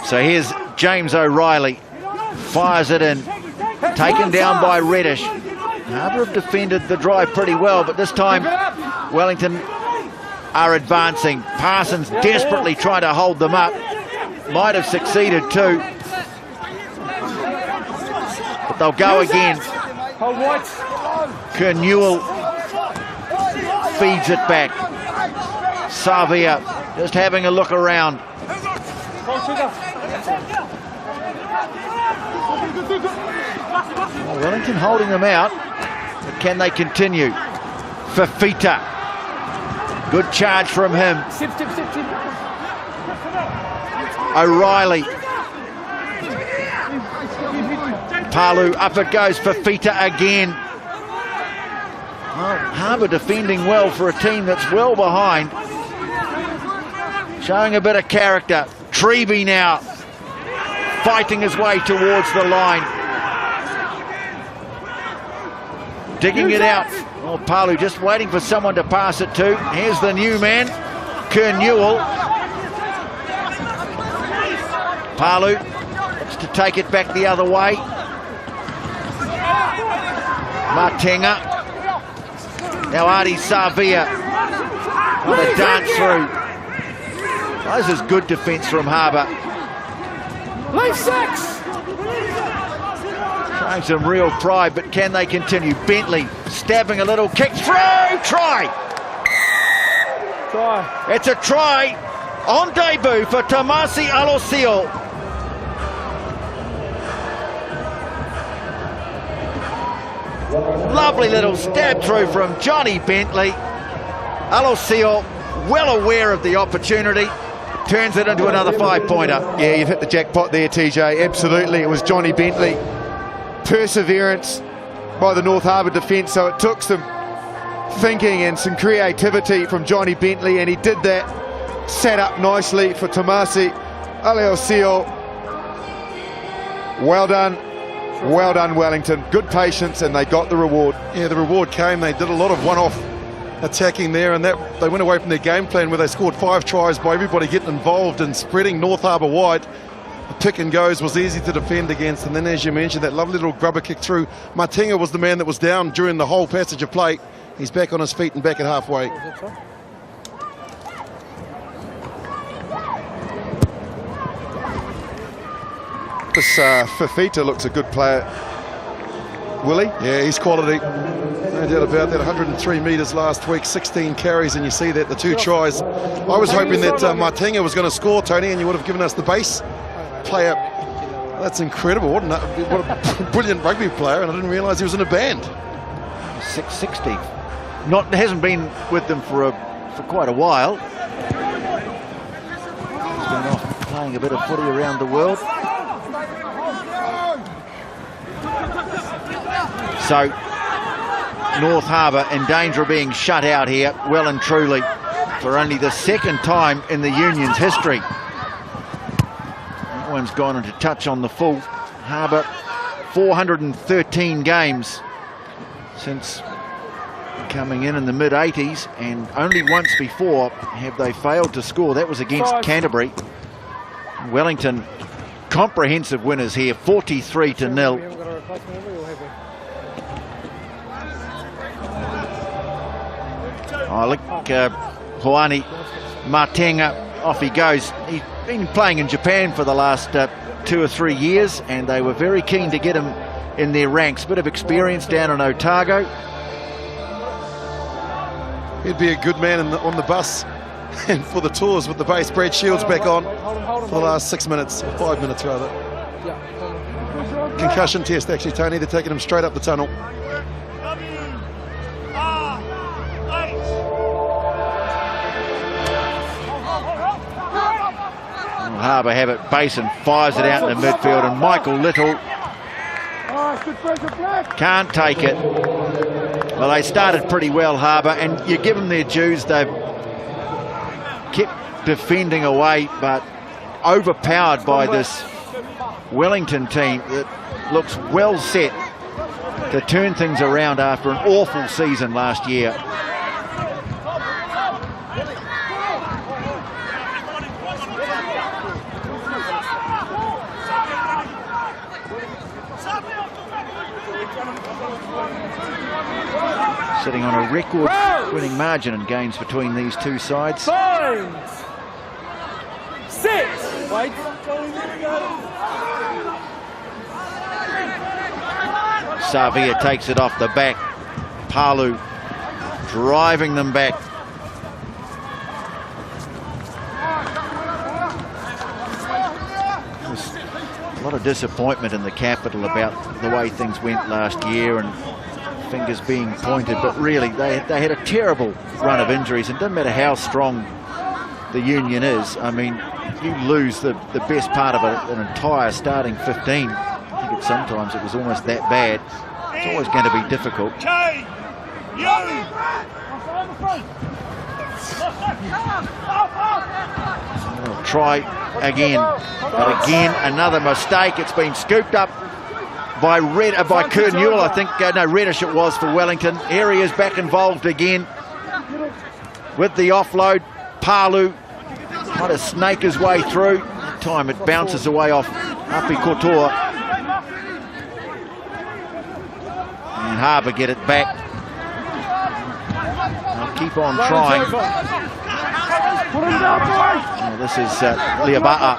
So here's James O'Reilly. Fires it in. Taken down by Reddish. Harbour have defended the drive pretty well, but this time Wellington are advancing. Parsons desperately trying to hold them up. Might have succeeded too. But they'll go again. Kern Newell feeds it back. Savia just having a look around. Well, Wellington holding them out, but can they continue? Fafita. Good charge from him. O'Reilly. Palu, up it goes. Fafita again. Well, Harbour defending well for a team that's well behind. Showing a bit of character. Treby now fighting his way towards the line. Digging it out. Oh, Palu just waiting for someone to pass it to. Here's the new man, Kern Newell. Palu looks to take it back the other way. Martenga. Now Artie Savia on a dance through. This is good defence from Harbour. Leave 6! Showing some real pride, but can they continue? Bentley stabbing a little kick through. Try! It's a try on debut for Tomasi Alosio. Lovely little stab through from Johnny Bentley. Alosio, well aware of the opportunity, turns it into another 5-pointer. Yeah, you've hit the jackpot there, TJ. Absolutely, it was Johnny Bentley. Perseverance by the North Harbour defence, so it took some thinking and some creativity from Johnny Bentley, and he did that. Set up nicely for Tomasi Alosio. Well done. Well done, Wellington. Good patience, and they got the reward. Yeah, the reward came. They did a lot of one-off attacking there, and that they went away from their game plan where they scored 5 tries by everybody getting involved and spreading North Harbour wide. The pick and goes was easy to defend against, and then as you mentioned, that lovely little grubber kick through. Martenga was the man that was down during the whole passage of play. He's back on his feet and back at halfway. This Fafita looks a good player. Willie? Yeah, he's quality. No doubt about that. 103 metres last week, 16 carries, and you see that, the 2 tries. I was hoping that Martenga was going to score, Tony, and you would have given us the base player. That's incredible. What a brilliant rugby player, and I didn't realise he was in a band. 660. Hasn't been with them for quite a while. He's been off playing a bit of footy around the world. So North Harbour in danger of being shut out here, well and truly, for only the 2nd time in the Union's history. That one's gone into touch on the full. Harbour 413 games since coming in the mid-80s, and only once before have they failed to score. That was against Canterbury. Wellington comprehensive winners here, 43-0. Oh, look, Hoani Matenga, off he goes. He's been playing in Japan for the last 2 or 3 years, and they were very keen to get him in their ranks. Bit of experience down in Otago. He'd be a good man on the bus and for the tours with the base. Brad Shields back on for the last 6 minutes, or 5 minutes rather. Concussion test actually, Tony. They're taking him straight up the tunnel. Harbour have it. Basin fires it out in the midfield, and Michael Little can't take it. Well, they started pretty well, Harbour, and you give them their dues. They've kept defending away, but overpowered by this Wellington team that looks well set to turn things around after an awful season last year. Sitting on a record-winning margin in games between these two sides. 5, 6. Wait. Savia takes it off the back. Palu driving them back. There's a lot of disappointment in the capital about the way things went last year, and fingers being pointed, but really they had a terrible run of injuries, and it doesn't matter how strong the union is. I mean, you lose the best part of an entire starting 15. I think sometimes it was almost that bad. It's always going to be difficult. They'll try again, but again another mistake. It's been scooped up by Kurt Newell, I think. No, Reddish it was for Wellington. Here he is back involved again with the offload. Palu might have snake his way through. That time it bounces away off Api Kotoa. And Harbour get it back. They'll keep on trying. Oh, this is Liaba'a.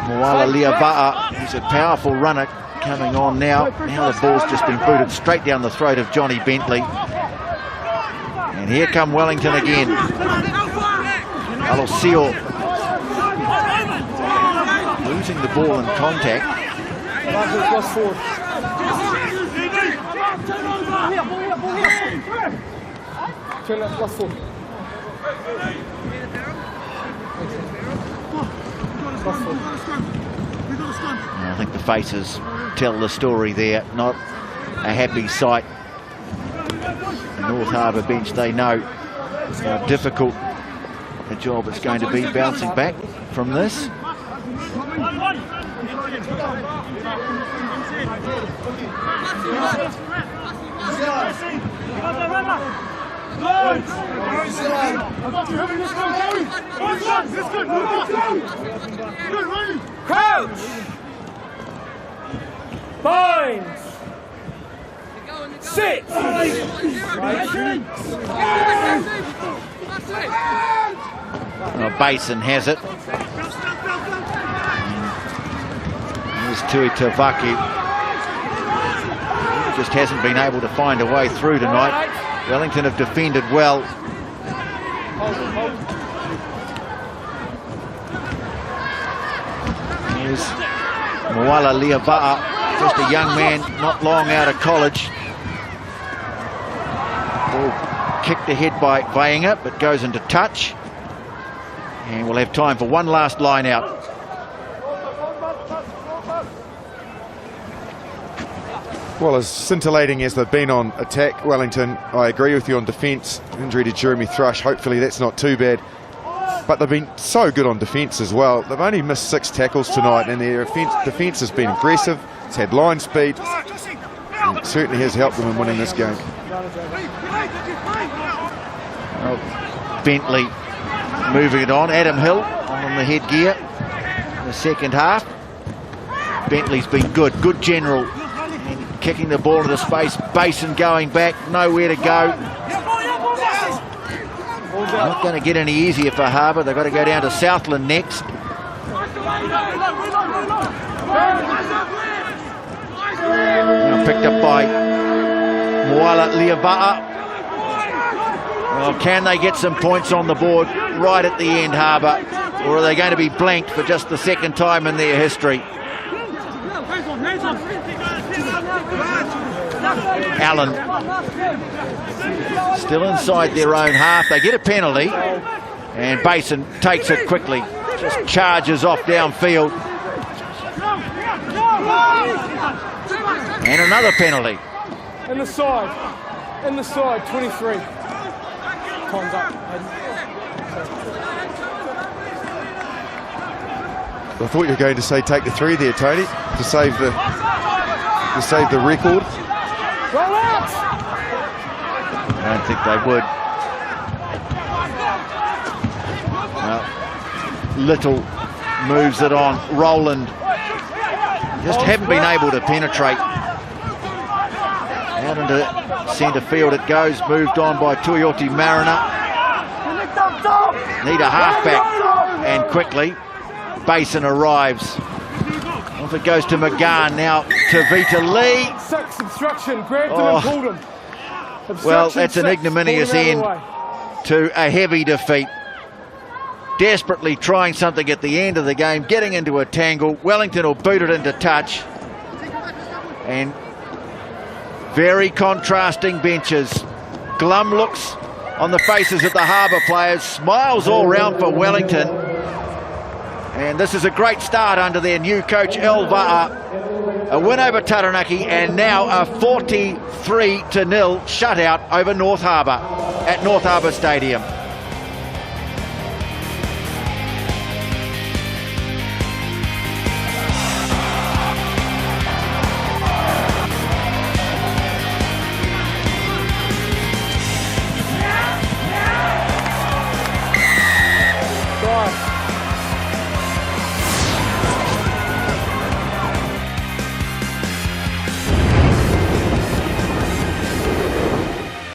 Moala Liaba'a. He's a powerful runner. Coming on now. Now the ball's just been booted straight down the throat of Johnny Bentley. And here come Wellington again. Alosio losing the ball in contact. I think the faces tell the story there. Not a happy sight. The North Harbour bench, they know how difficult a job it's going to be bouncing back from this. Crouch! Bind! 6! Well, Basin has it. Here's Tui Tavaki. Just hasn't been able to find a way through tonight. Wellington have defended well. Here's Moala Liaba'a, just a young man, not long out of college. Ball kicked ahead by Vainga, but goes into touch. And we'll have time for one last line out. Well, as scintillating as they've been on attack, Wellington, I agree with you on defence. Injury to Jeremy Thrush, hopefully that's not too bad. But they've been so good on defence as well. They've only missed 6 tackles tonight, and their defence has been aggressive. It's had line speed. And it certainly has helped them in winning this game. Oh, Bentley moving it on. Adam Hill on the headgear in the second half. Bentley's been good general. And kicking the ball into space. Basin going back, nowhere to go. Not going to get any easier for Harbour. They've got to go down to Southland next. Now picked up by Moala Liava'a. Well, can they get some points on the board right at the end, Harbour? Or are they going to be blanked for just the second time in their history? Allen still inside their own half. They get a penalty, and Basin takes it quickly. Just charges off downfield. And another penalty. In the side, 23. Time's up. I thought you were going to say take the 3 there, Tony, to save the record. Roll out! I don't think they would. Little moves it on. Roland just haven't been able to penetrate. Out into centre field it goes. Moved on by Tuioti Mariner. Need a halfback, and quickly Basin arrives. Off it goes to McGahn, now to Vita Lee. Six, obstruction, grabbed him and pulled him. Obstruction, well, that's an six, ignominious end to a heavy defeat. Desperately trying something at the end of the game, getting into a tangle. Wellington will boot it into touch. And very contrasting benches. Glum looks on the faces of the Harbour players. Smiles all round for Wellington. And this is a great start under their new coach, Elva'a. A win over Taranaki, and now a 43-0 shutout over North Harbour at North Harbour Stadium.